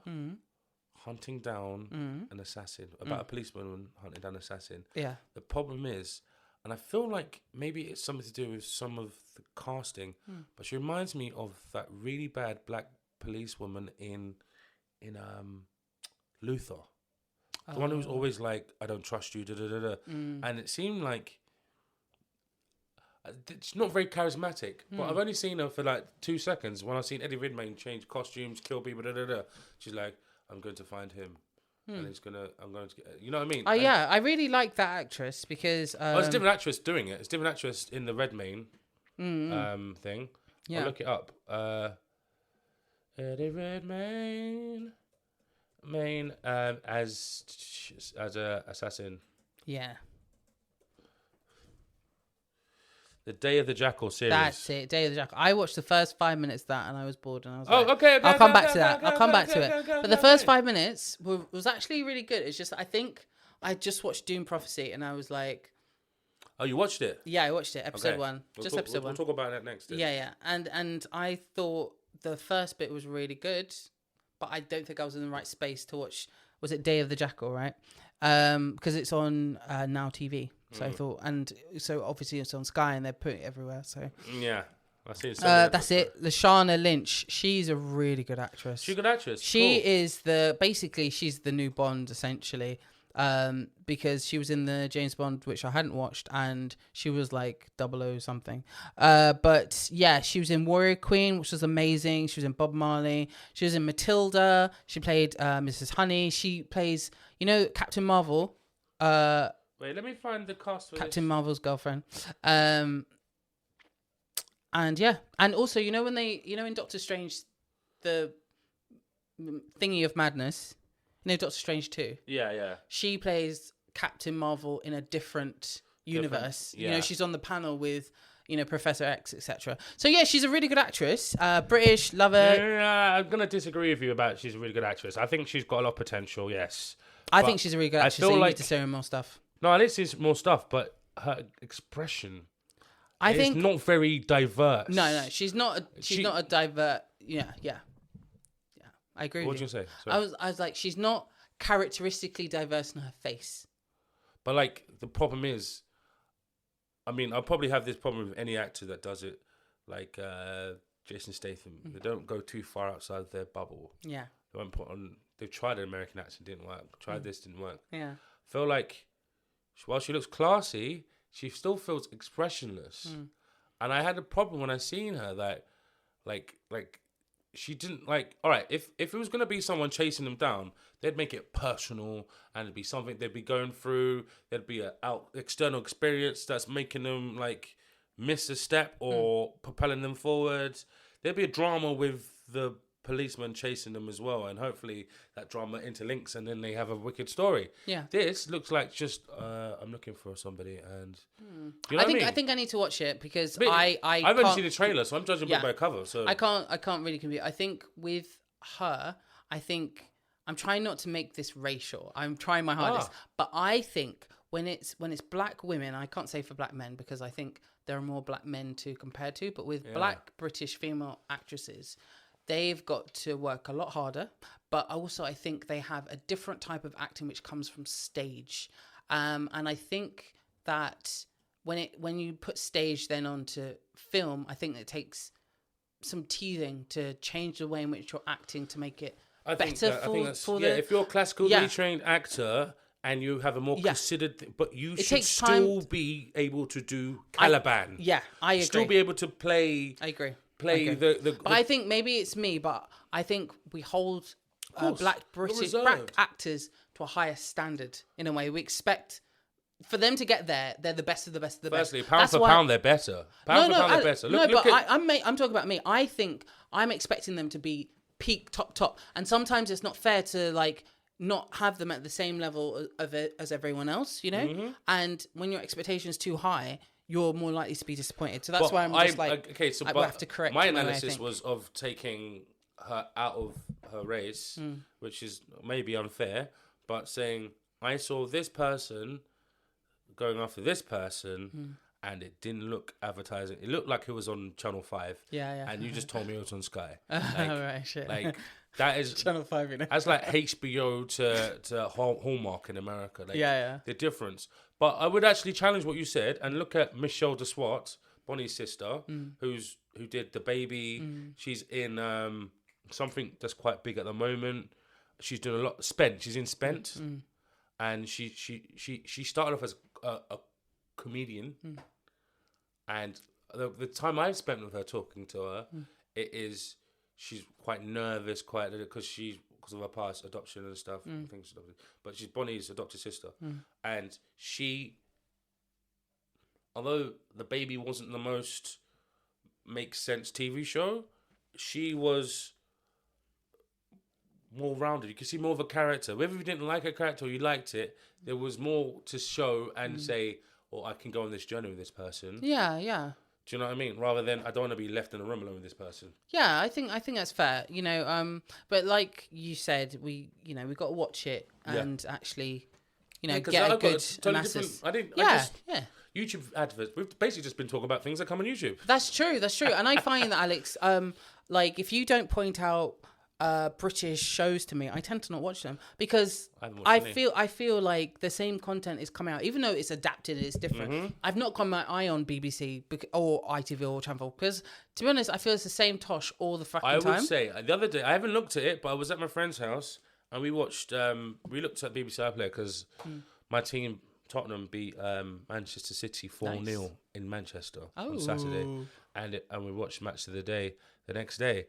hunting down an assassin, about a policewoman hunting down an assassin. Yeah. The problem is, and I feel like maybe it's something to do with some of the casting, but she reminds me of that really bad black policewoman in Luther. The one who's always like, I don't trust you, And it seemed like it's not very charismatic, but I've only seen her for like 2 seconds. When I've seen Eddie Redmayne change costumes, kill people, she's like, I'm going to find him. And I'm going to get, you know what I mean? Oh yeah, I really like that actress because it's a different actress doing it. It's a different actress in the Redmayne thing. Yeah. I'll look it up. Eddie Redmayne as a assassin. Yeah. The Day of the Jackal series. That's it, Day of the Jackal. I watched the first 5 minutes of that and I was bored and I was okay. I'll come back to that. I'll come back to it. But the first 5 minutes was actually really good. It's just, I think I just watched Dune Prophecy and I was like... Oh, you watched it? Yeah, I watched it. Episode 1. Episode 1. We'll talk about that next. Then. Yeah. And I thought the first bit was really good, but I don't think I was in the right space to watch... Was it Day of the Jackal, right? Because it's on Now TV. So I thought, and so obviously it's on Sky and they're putting it everywhere. So yeah, I see. That's it. Lashana Lynch. She's a really good actress. She's a good actress. She is she's the new Bond essentially, because she was in the James Bond, which I hadn't watched, and she was like 00 something. But yeah, she was in Warrior Queen, which was amazing. She was in Bob Marley. She was in Matilda. She played Mrs. Honey. She plays, Captain Marvel. Wait, let me find the cast for Captain Marvel's girlfriend. And yeah, and also, when they, in Doctor Strange, the thingy of madness, Doctor Strange 2. Yeah. She plays Captain Marvel in a different universe. Yeah. She's on the panel with, Professor X, etc. So yeah, she's a really good actress. British, love her. Yeah, I'm gonna disagree with you about she's a really good actress. I think she's got a lot of potential. Yes. I think she's a really good actress. So you need to see her in more stuff. No, at least it's more stuff, but her expression is not very diverse. No, she's not a divert. Yeah. I agree. What did you say? Sorry. I was like, she's not characteristically diverse in her face. But like the problem is, I mean, I'll probably have this problem with any actor that does it, like Jason Statham. They don't go too far outside their bubble. Yeah. They won't put on. They've tried an American accent, didn't work. Tried this, didn't work. Yeah. Feel like while she looks classy, she still feels expressionless. And I had a problem when I seen her that, like she didn't like. All right, if it was gonna be someone chasing them down, they'd make it personal, and it'd be something they'd be going through. There'd be an external experience that's making them like miss a step or propelling them forward. There'd be a drama with the policeman chasing them as well, and hopefully that drama interlinks and then they have a wicked story. Yeah. This looks like just I'm looking for somebody, and I think I need to watch it because I haven't seen the trailer, so I'm judging by cover. So I can't really compete. I think with her, I'm trying not to make this racial. I'm trying my hardest, but I think when it's black women, I can't say for black men because I think there are more black men to compare to, but with black British female actresses, they've got to work a lot harder, but also I think they have a different type of acting which comes from stage. And I think that when you put stage then onto film, I think it takes some teething to change the way in which you're acting to make it better for the... if you're a classically trained actor and you have a more considered... But you should still be able to do Caliban. I agree. Still be able to play... I agree. But I think maybe it's me, but I think we hold black British black actors to a higher standard in a way. We expect for them to get there, they're the best of the best of the best. Firstly, pound for pound, they're better. Pound for pound, they're better. I'm talking about me. I think I'm expecting them to be peak top. And sometimes it's not fair to like not have them at the same level of it as everyone else, you know? Mm-hmm. And when your expectation is too high, you're more likely to be disappointed. So that's why I'm just I have to correct my analysis was of taking her out of her race, which is maybe unfair, but saying I saw this person going after this person, and it didn't look advertising. It looked like it was on Channel 5. Yeah. And you just told me it was on Sky. Right, shit. Like, that is... Channel 5, you know. That's like HBO to Hallmark in America. Like, the difference. But I would actually challenge what you said and look at Michelle DeSwart, Bonnie's sister, who did The Baby. She's in something that's quite big at the moment. She's doing a lot... Spent. She's in Spent. And she started off as a comedian, and the time I've spent with her talking to her, she's quite nervous, because of her past adoption and stuff. I think she's adopted, but she's Bonnie's adopted sister, and although The Baby wasn't the most makes sense TV show, she was more rounded. You could see more of a character. Whether you didn't like her character or you liked it, there was more to show and say, "Oh, I can go on this journey with this person." Yeah. Do you know what I mean? Rather than I don't want to be left in a room alone with this person. Yeah, I think that's fair. You know, but like you said, we got to watch it and actually, get a good analysis. YouTube adverts. We've basically just been talking about things that come on YouTube. That's true. And I find that, Alex, like if you don't point out British shows to me, I tend to not watch them because I feel like the same content is coming out, even though it's adapted and it's different. I've not got my eye on BBC or ITV or Channel 4 because, to be honest, I feel it's the same tosh all the fucking time. I would say the other day I haven't looked at it, but I was at my friend's house and we watched. We looked at BBC iPlayer because my team Tottenham beat Manchester City 4-0 in Manchester on Saturday, and we watched Match of the Day the next day.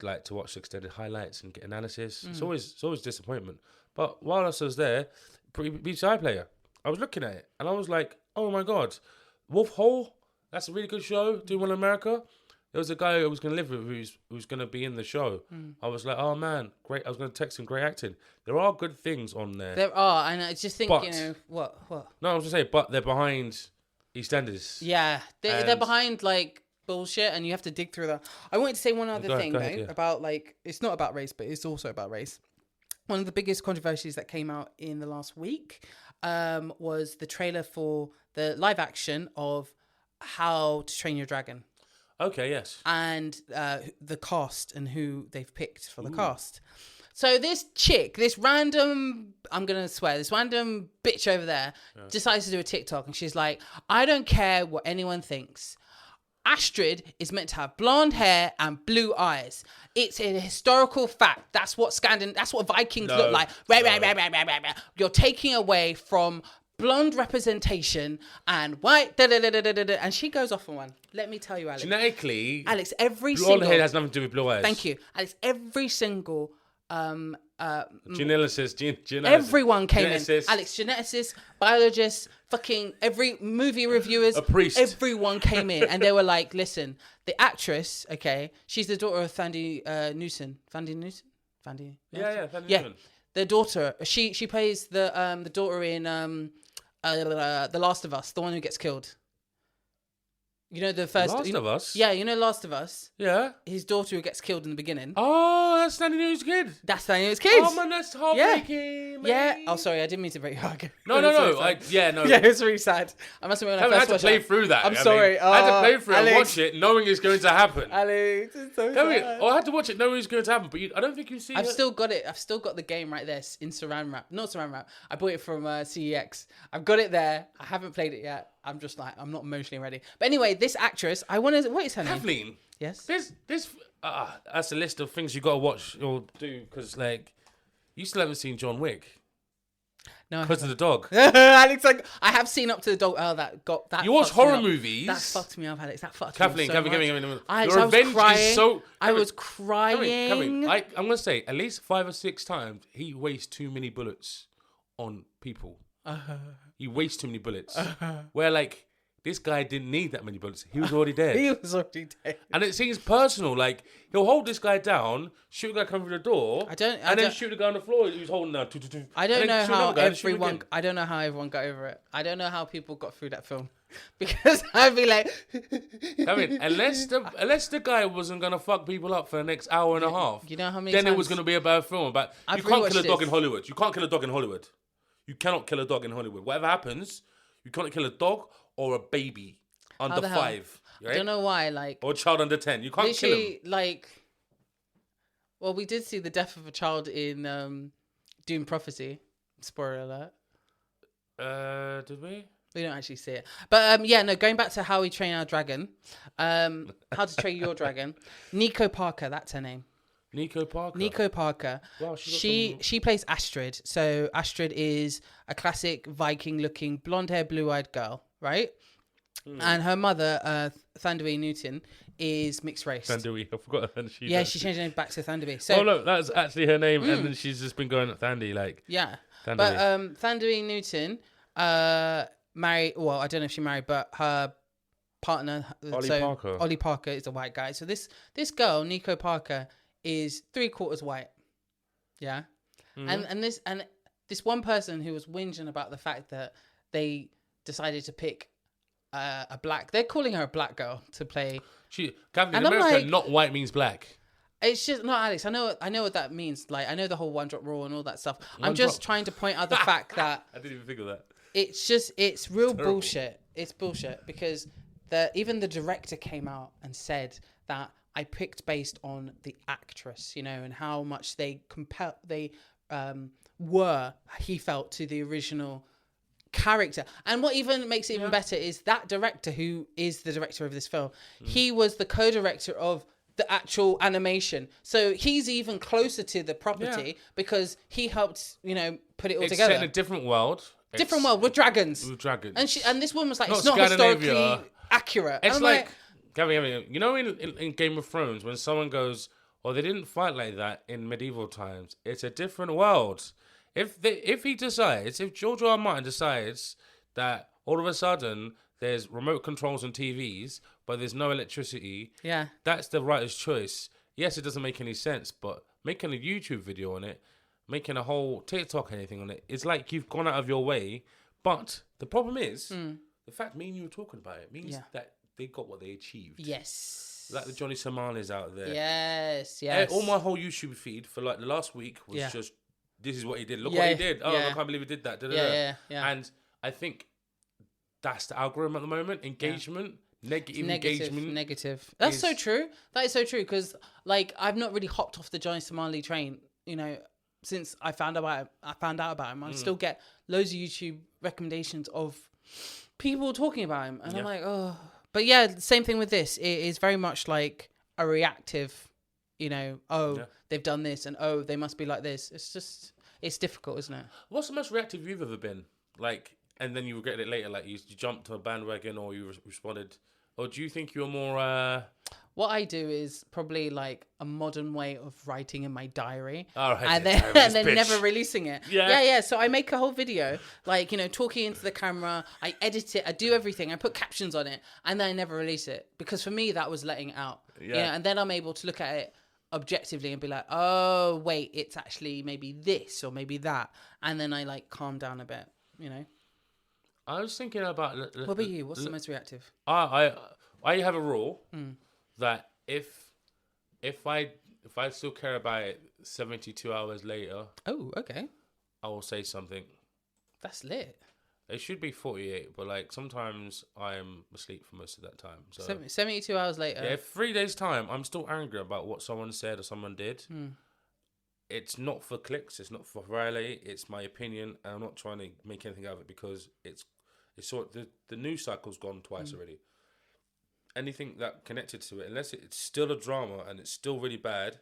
Like to watch extended highlights and get analysis. It's always disappointment. But while I was there, BBC iPlayer, I was looking at it and I was like, oh my God, Wolf Hall, that's a really good show, doing well in America. There was a guy I was going to live with who's going to be in the show. I was like, oh man, great. I was going to text him, great acting. There are good things on there. There are, and I just think, what? No, I was going to say, but they're behind EastEnders. Yeah, they're behind like bullshit, and you have to dig through that. I wanted to say one other thing about like, it's not about race, but it's also about race. One of the biggest controversies that came out in the last week was the trailer for the live action of How to Train Your Dragon. Okay, yes. And the cast and who they've picked for the cast. So this chick, this random bitch over there decides to do a TikTok, and she's like, I don't care what anyone thinks. Astrid is meant to have blonde hair and blue eyes. It's a historical fact. That's what Vikings look like. You're taking away from blonde representation and white. And she goes off on one. Let me tell you, Alex. Genetically, Alex, blonde hair has nothing to do with blue eyes. Thank you, Alex. Every single geneticist. Everyone came in. Alex, geneticists, biologists, fucking every movie reviewers, a priest. Everyone came in and they were like, listen, the actress, okay, she's the daughter of Thandie Newton. Thandie Newton? Thandie Newton. The daughter. She plays the daughter in The Last of Us, the one who gets killed. You know the first... Last of Us? Yeah, you know Last of Us? Yeah. His daughter who gets killed in the beginning. Oh, that's Thandie Newton's kid. That's Thandie Newton's kid. Oh, man, that's heartbreaking. Yeah. Oh, sorry, I didn't mean to break your heart. No. Yeah, it was really sad. I must admit, when I had to play through that. I'm sorry. I had to play through it and watch it knowing it's going to happen. Alex, it's so sad. I had to watch it knowing it's going to happen, but I don't think you see it. I've still got it. I've still got the game right there in Saran Wrap. Not Saran Wrap. I bought it from CEX. I've got it there. I haven't played it yet. I'm just like, I'm not emotionally ready. But anyway, this actress, what is her name? Kathleen. Yes. This that's a list of things you got to watch or do because like you still haven't seen John Wick. No, because of the dog. Alex, like I have seen up to the dog. Oh, that. You watch horror movies. That fucked me up, Alex. That fucked Kathleen, me up. Kathleen. Alex, I was crying. I was crying. Kathleen, I'm gonna say at least 5 or 6 times he wastes too many bullets on people. He wastes too many bullets. Where like this guy didn't need that many bullets. He was already dead. He was already dead. And it seems personal. Like he'll hold this guy down, shoot a guy coming through the door, then shoot the guy on the floor. He was holding down. I don't know how everyone. I don't know how everyone got over it. I don't know how people got through that film. Because I'd be like, I mean, unless the guy wasn't gonna fuck people up for the next hour and a half, you know how many then times it was gonna be a bad film. But you can't kill a dog in Hollywood. You can't kill a dog in Hollywood. You cannot kill a dog in Hollywood. Whatever happens, you can't kill a dog or a baby under 5. Right? I don't know why. Like, or a child under 10. You can't kill him. Like, well, we did see the death of a child in Dune Prophecy. Spoiler alert. Did we? We don't actually see it. But going back to How We Train Our Dragon. How to Train Your Dragon. Nico Parker, that's her name. Nico Parker. Wow, she plays Astrid. So Astrid is a classic Viking-looking, blonde-haired, blue-eyed girl, right? And her mother, Thandui Newton, is mixed race. Thandui, I forgot her. She changed her name back to Thandui. So, no, that's actually her name, and then she's just been going at Thandui, like. Yeah, Thandui. But Thandui Newton married. Well, I don't know if she married, but her partner, Ollie Parker, is a white guy. So this girl, Nico Parker, is 3/4 white. Yeah, and this one person who was whinging about the fact that they decided to pick a black. They're calling her a black girl to play. In America, not white means black. It's just no, Alex. I know what that means. Like, I know the whole 1 drop rule and all that stuff. I'm just trying to point out the fact that I didn't even think of that. It's real bullshit. It's bullshit because even the director came out and said that I picked based on the actress, and how much he felt to the original character. And what even makes it even better is that director, who is the director of this film, he was the co-director of the actual animation. So he's even closer to the property because he helped, put it all together. It's set in a different world. Different world with dragons. And this woman was like, it's not historically accurate. It's like Gavin, in Game of Thrones, when someone goes, "Oh, they didn't fight like that in medieval times," it's a different world. If George R. R. Martin decides that all of a sudden there's remote controls on TVs, but there's no electricity, that's the writer's choice. Yes, it doesn't make any sense, but making a YouTube video on it, making a whole TikTok anything on it, it's like you've gone out of your way. But the problem is, the fact me and you were talking about it means that they got what they achieved. Yes. Like the Johnny Somalis out there. Yes. All my whole YouTube feed for like the last week was just, this is what he did. Look what he did. Oh, I can't believe he did that. Yeah. And I think that's the algorithm at the moment. Engagement, negative engagement. Negative. That's so true. That is so true because, like, I've not really hopped off the Johnny Somali train, since I found out about him. I still get loads of YouTube recommendations of people talking about him. And I'm like, oh. But yeah, same thing with this. It is very much like a reactive, they've done this and they must be like this. It's difficult, isn't it? What's the most reactive you've ever been? Like, and then you regret it later, like you jumped to a bandwagon or you responded. Or do you think you're more... What I do is probably like a modern way of writing in my diary, and then never releasing it. Yeah. So I make a whole video, like, talking into the camera. I edit it. I do everything. I put captions on it, and then I never release it because for me that was letting it out. Yeah. And then I'm able to look at it objectively and be like, oh wait, it's actually maybe this or maybe that, and then I like calm down a bit. I was thinking about. What about you? What's the most reactive? I have a rule. That if I still care about it 72 hours later, okay, I will say something. That's lit. It should be 48, but like sometimes I'm asleep for most of that time. So 72 hours later. Yeah, 3 days time, I'm still angry about what someone said or someone did. It's not for clicks. It's not for virality. It's my opinion, and I'm not trying to make anything out of it because it's sort of, the news cycle's gone twice already. Anything that connected to it, unless it's still a drama and it's still really bad,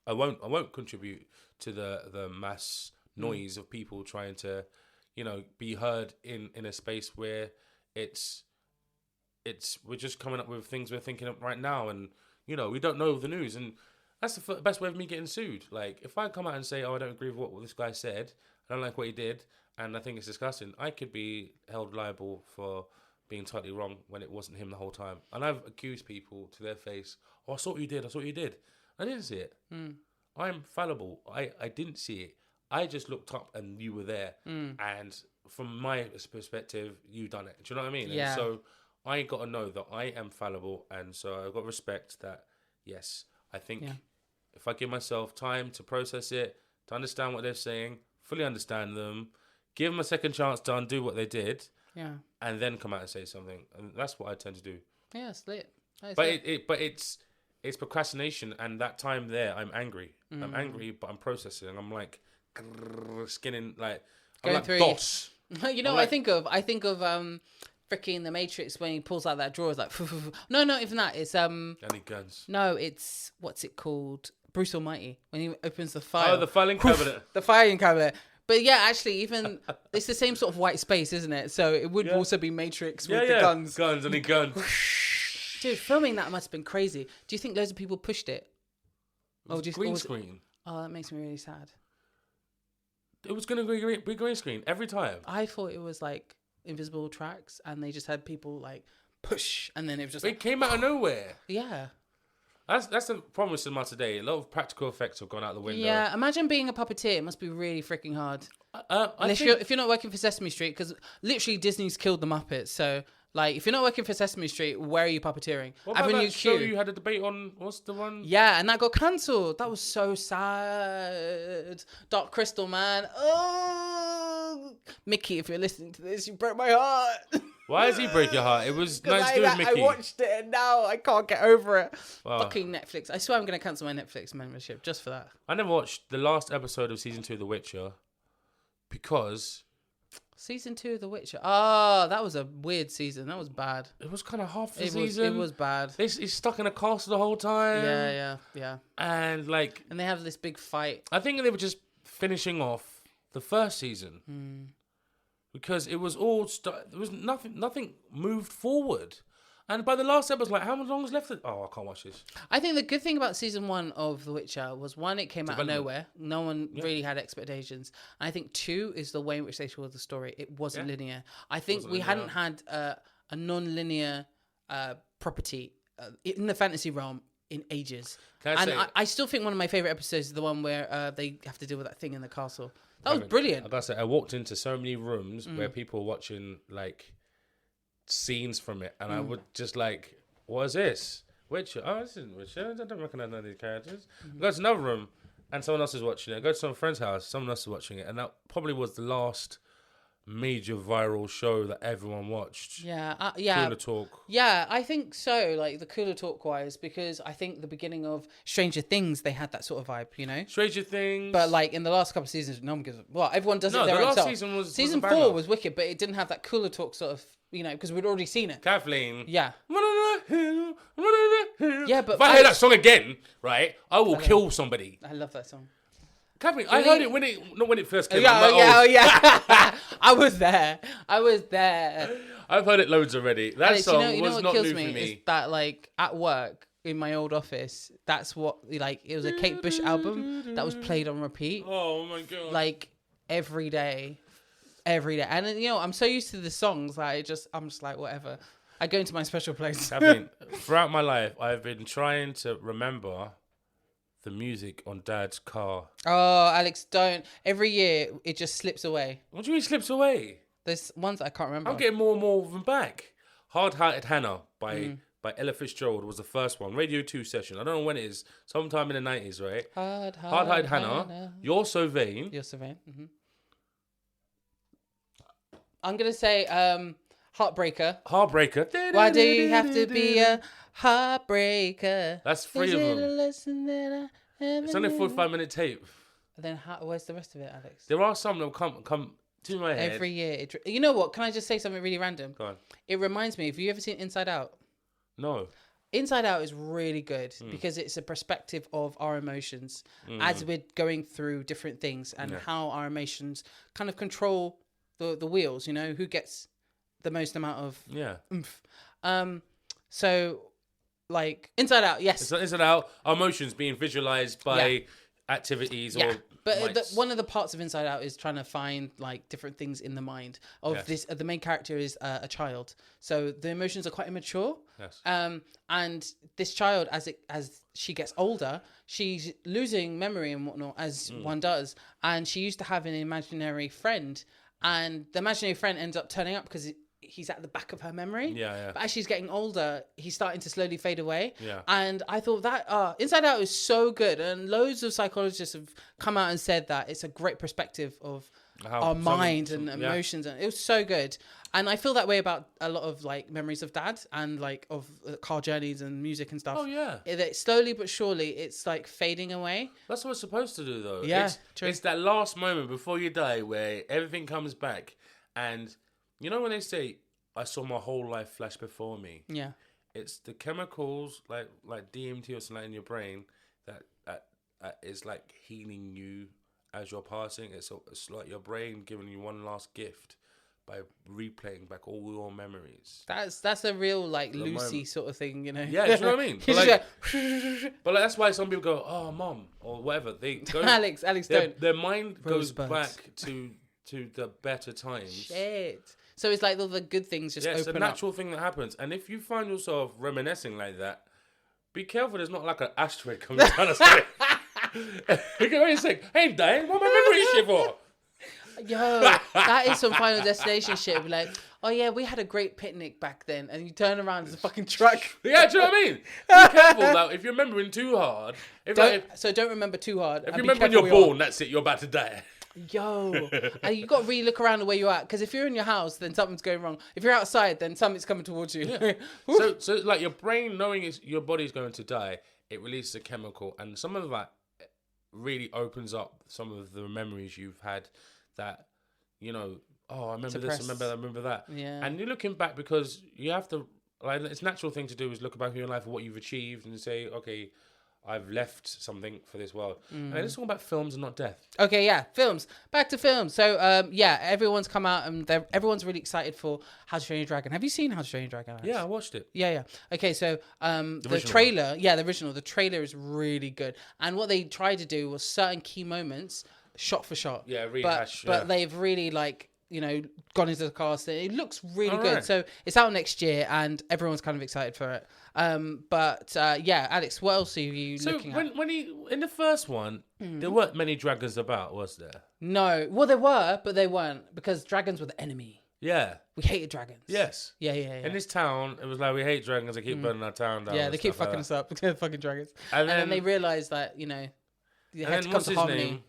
I won't contribute to the mass noise of people trying to, be heard in a space where we're just coming up with things we're thinking of right now, and we don't know the news, and that's the best way of me getting sued. Like if I come out and say, I don't agree with what this guy said, I don't like what he did, and I think it's disgusting. I could be held liable for being totally wrong when it wasn't him the whole time. And I've accused people to their face, oh, I saw what you did, I saw what you did. I didn't see it. I'm fallible. I didn't see it. I just looked up and you were there. And from my perspective, you done it. Do you know what I mean? Yeah. And so I got to know that I am fallible. And so I've got respect that, yes, I think if I give myself time to process it, to understand what they're saying, fully understand them, give them a second chance to undo what they did, and then come out and say something. And that's what I tend to do. Yeah, it's lit. But it's procrastination, and that time there, I'm angry. I'm angry, but I'm processing. I'm like skinning, like I'm like through DOS. You know what I think of? I think of freaking The Matrix when he pulls out that drawer. It's like no, not even that. It's Any guns? No, it's what's it called? Bruce Almighty when he opens the file. Oh, the filing cabinet. The filing cabinet. But yeah, actually, even it's the same sort of white space, isn't it? So it would also be Matrix with the guns. Guns, any guns. Dude, filming that must have been crazy. Do you think loads of people pushed it? Green screen. Oh, that makes me really sad. It was going to be green screen every time. I thought it was like invisible tracks, and they just had people like push, and then it was just. It came out of nowhere. Yeah. That's the problem with cinema today. A lot of practical effects have gone out the window. Yeah, imagine being a puppeteer. It must be really freaking hard. If If you're not working for Sesame Street, because literally Disney's killed the Muppets. So, like, if you're not working for Sesame Street, where are you puppeteering? What about that show you had a debate on? What's the one? Yeah, and that got cancelled. That was so sad. Dark Crystal, man. Oh, Mickey, if you're listening to this, you broke my heart. Why does he break your heart? It was nice to do with Mickey. I watched it and now I can't get over it. Wow. Fucking Netflix. I swear I'm going to cancel my Netflix membership just for that. I never watched the last episode of season 2 of The Witcher because... Season 2 of The Witcher. Oh, that was a weird season. That was bad. It was kind of half the season. It was bad. He's stuck in a castle the whole time. Yeah. And like... And they have this big fight. I think they were just finishing off the first season. Because it was all... there was nothing moved forward. And by the last episode, like, how long was left? Oh, I can't watch this. I think the good thing about season 1 of The Witcher was, one, it came out of nowhere. No one really had expectations. And I think 2 is the way in which they told the story. It wasn't linear. I think we hadn't had a non-linear property in the fantasy realm in ages. I still think one of my favourite episodes is the one where they have to deal with that thing in the castle. That was brilliant. I gotta say, I walked into so many rooms where people were watching, like... scenes from it, and I would just like, what is this? Witcher? Oh, this isn't Witcher. I don't recognize none of these characters. Go to another room, and someone else is watching it. Go to some friend's house, someone else is watching it, and that probably was the last major viral show that everyone watched. Yeah. Cooler Talk. Yeah, I think so. Like the Cooler Talk wise, because I think the beginning of Stranger Things, they had that sort of vibe, you know. Stranger Things. But like in the last couple of seasons, no one gives. Well, everyone does it their own self. Season 4 was wicked, but it didn't have that Cooler Talk sort of. You know, because we'd already seen it. Kathleen. Yeah. Yeah, but if I hear that song again, right, I will kill somebody. I love that song. Kathleen, I heard it not when it first came out. I was there. I've heard it loads already. That Alex, song was what not kills new me for me. is that, like, at work, in my old office, that's what, like, it was a Kate Bush album that was played on repeat. Oh, my God. Like, every day. And I'm so used to the songs that I'm just like, whatever. I go into my special place. I mean, throughout my life, I've been trying to remember the music on Dad's car. Oh, Alex, don't. Every year, it just slips away. What do you mean slips away? There's ones that I can't remember. I'm getting more and more of them back. Hard-Hearted Hannah by Ella Fitzgerald was the first one. Radio 2 session. I don't know when it is. Sometime in the 90s, right? Hard-Hearted Hannah. You're So Vain. Mm-hmm. I'm going to say Heartbreaker. Why do you have to be a heartbreaker? That's 3 of them. It's only a 45-minute tape. And then where's the rest of it, Alex? There are some that will come to my head. Every year. You know what? Can I just say something really random? Go on. It reminds me, have you ever seen Inside Out? No. Inside Out is really good because it's a perspective of our emotions as we're going through different things and how our emotions kind of control the wheels, you know, who gets the most amount of oomph. So, like, Inside Out, yes. Inside Out, our emotions being visualized by activities Yeah, or but one of the parts of Inside Out is trying to find like different things in the mind of Yes. this. The main character is a child, so the emotions are quite immature. Yes. And this child, as she gets older, she's losing memory and whatnot, as one does. And she used to have an imaginary friend, and the imaginary friend ends up turning up because he's at the back of her memory. Yeah. But as she's getting older, he's starting to slowly fade away. Yeah. And I thought that Inside Out is so good, and loads of psychologists have come out and said that it's a great perspective of our mind and emotions, and it was so good. And I feel that way about a lot of like memories of dad and like of car journeys and music and stuff. Oh yeah. That slowly but surely it's like fading away. That's what it's supposed to do, though. Yeah, it's that last moment before you die where everything comes back, and you know when they say, "I saw my whole life flash before me." Yeah. It's the chemicals like DMT or something in your brain that is like healing you as you're passing. It's like your brain giving you one last gift by replaying back all your memories. That's a real like Lucy sort of thing, you know. Yeah, do you know what I mean? But that's why some people go, "Oh, mom," or whatever. They go, Alex, don't. Their mind goes Rosebuds. back to the better times. Shit. So it's like all the good things just open up. It's a natural thing that happens. And if you find yourself reminiscing like that, be careful. There's not like an ashtray coming down the street. You can only say, "I ain't dying. What am I remembering shit for?" Yo, that is some Final Destination shit. Be like, "Oh yeah, we had a great picnic back then," and you turn around, there's a fucking truck. Yeah, do you know what I mean? Be careful though. If you're remembering too hard, don't remember too hard. If you remember when you're born, that's it. You're about to die. Yo, and you got to really look around the way you're at, because if you're in your house, then something's going wrong. If you're outside, then something's coming towards you. Yeah. so like your brain knowing your body's going to die, it releases a chemical, and some of that really opens up some of the memories you've had that, you know, I remember this, I remember that. Yeah. And you're looking back because you have to, like, it's a natural thing to do is look back in your life at what you've achieved and say, okay, I've left something for this world. And let's talk about films and not death. Okay, yeah, films. Back to films. So, everyone's come out and everyone's really excited for How to Train Your Dragon. Have you seen How to Train Your Dragon, Alex? Yeah, I watched it. Yeah. Okay, so the trailer, the original, the trailer is really good. And what they tried to do was certain key moments, shot for shot. Yeah, rehash. But they've really gone into the cast. It looks really good. Right. So it's out next year, and everyone's kind of excited for it. Alex, what else are you looking at? When in the first one, there weren't many dragons about, was there? No. Well, there were, but they weren't, because dragons were the enemy. Yeah. We hated dragons. Yes. Yeah. In this town, it was like, we hate dragons. They keep burning our town down. Yeah, they keep fucking us up. Fucking dragons. And then they realised that, you had to come to harmony. Name?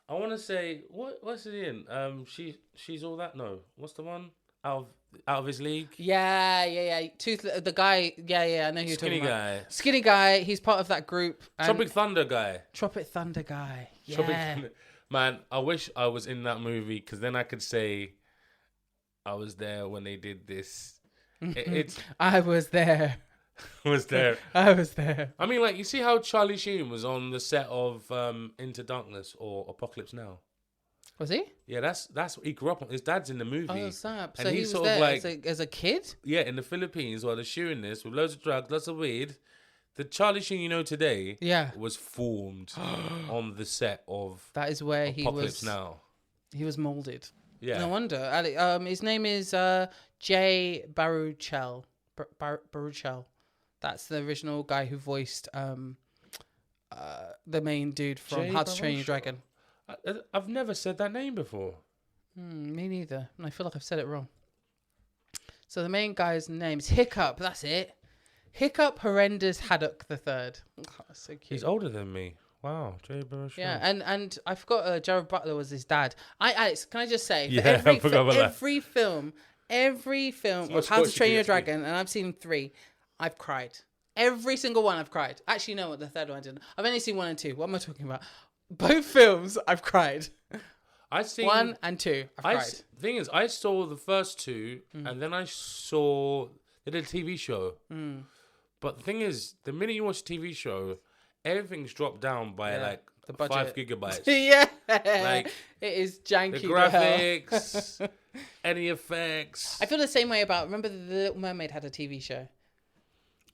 I want to say, what's it in? She's all that? No. What's the one? Out of his league? Yeah. The guy, I know who you're talking about. Skinny guy. He's part of that group. Tropic Thunder guy. Yeah. Man, I wish I was in that movie, because then I could say I was there when they did this. I was there. I was there. I mean, like, you see how Charlie Sheen was on the set of Into Darkness or Apocalypse Now? Was he? Yeah, that's what he grew up on. His dad's in the movie. Oh, snap. And so he was sort there of like, as a kid? Yeah, in the Philippines while they're shooting this with loads of drugs, lots of weed. The Charlie Sheen you know today was formed on the set of that is where Apocalypse Now. He was molded. Yeah. No wonder. His name is Jay Baruchel. Baruchel. That's the original guy who voiced the main dude from How to Train Your Dragon. I've never said that name before. Me neither. I feel like I've said it wrong. So the main guy's name's Hiccup. That's it. Hiccup Horrendous Haddock the Third. Oh, that's so cute. He's older than me. Wow, Jay Baruchel. Yeah, and I forgot Jared Butler was his dad. Alex, can I just say, I forgot about that. every film of How to Train Your Dragon, and I've seen 3, I've cried. Every single one I've cried. Actually, no, the third one I didn't. I've only seen 1 and 2. What am I talking about? Both films, I've cried. I've seen 1 and 2. I've cried. The thing is, I saw the first 2, and then I saw they did a TV show. But the thing is, the minute you watch a TV show, everything's dropped down by like the 5 gigabytes. Yeah, like it is janky. The graphics, any effects. I feel the same way about. Remember, The Little Mermaid had a TV show.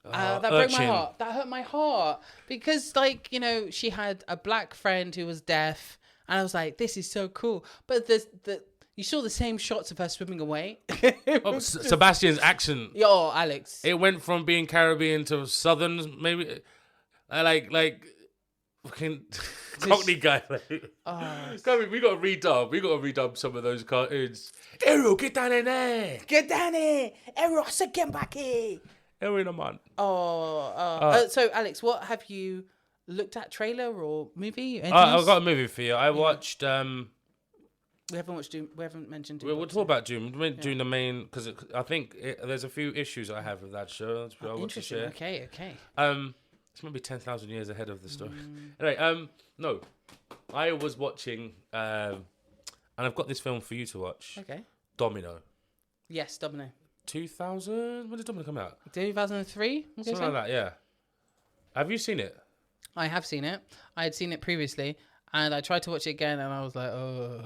That broke my heart. That hurt my heart because, like, you know, she had a black friend who was deaf, and I was like, "This is so cool." But you saw the same shots of her swimming away. Sebastian's accent. Yo, Alex. It went from being Caribbean to Southern, maybe. Like fucking Cockney guy. Like, come on, we got to redub. We got to redub some of those cartoons. Errol, get down in there. Get down here. Errol, get back here. Errol in a man. So, Alex, what have you looked at? Trailer or movie? I've got a movie for you. I watched. We haven't watched Dune. We haven't mentioned Dune. We'll talk about Dune. We're doing the main because I think there's a few issues I have with that show. I want to share. Okay. It's maybe 10,000 years ahead of the story. Anyway, no, I was watching, and I've got this film for you to watch. Okay. Domino. Yes, Domino. 2000. When did Domino come out? 2003. Something like that. Yeah. Have you seen it? I have seen it. I had seen it previously. And I tried to watch it again, and I was like, oh.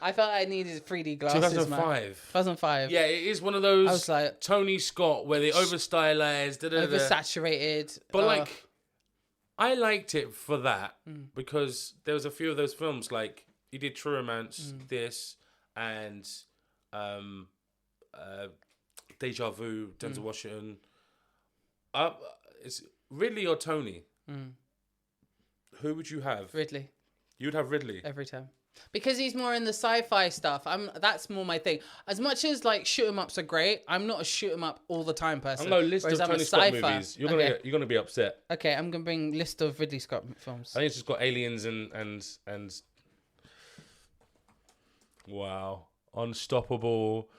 I felt I needed 3D glasses. 2005. 2005. Yeah, it is one of those I was like, Tony Scott where they over-stylized. Oversaturated. But, like, I liked it for that because there was a few of those films, like, he did True Romance, this, and Deja Vu, Denzel Washington. It's Ridley or Tony. Who would you have? Ridley. You'd have Ridley every time because he's more in the sci-fi stuff. That's more my thing. As much as like shoot 'em ups are great, I'm not a shoot 'em up all the time person. I'm no list of Tony Scott movies. You're gonna be upset. Okay, I'm gonna bring list of Ridley Scott films. I think it's just got Aliens and wow, Unstoppable,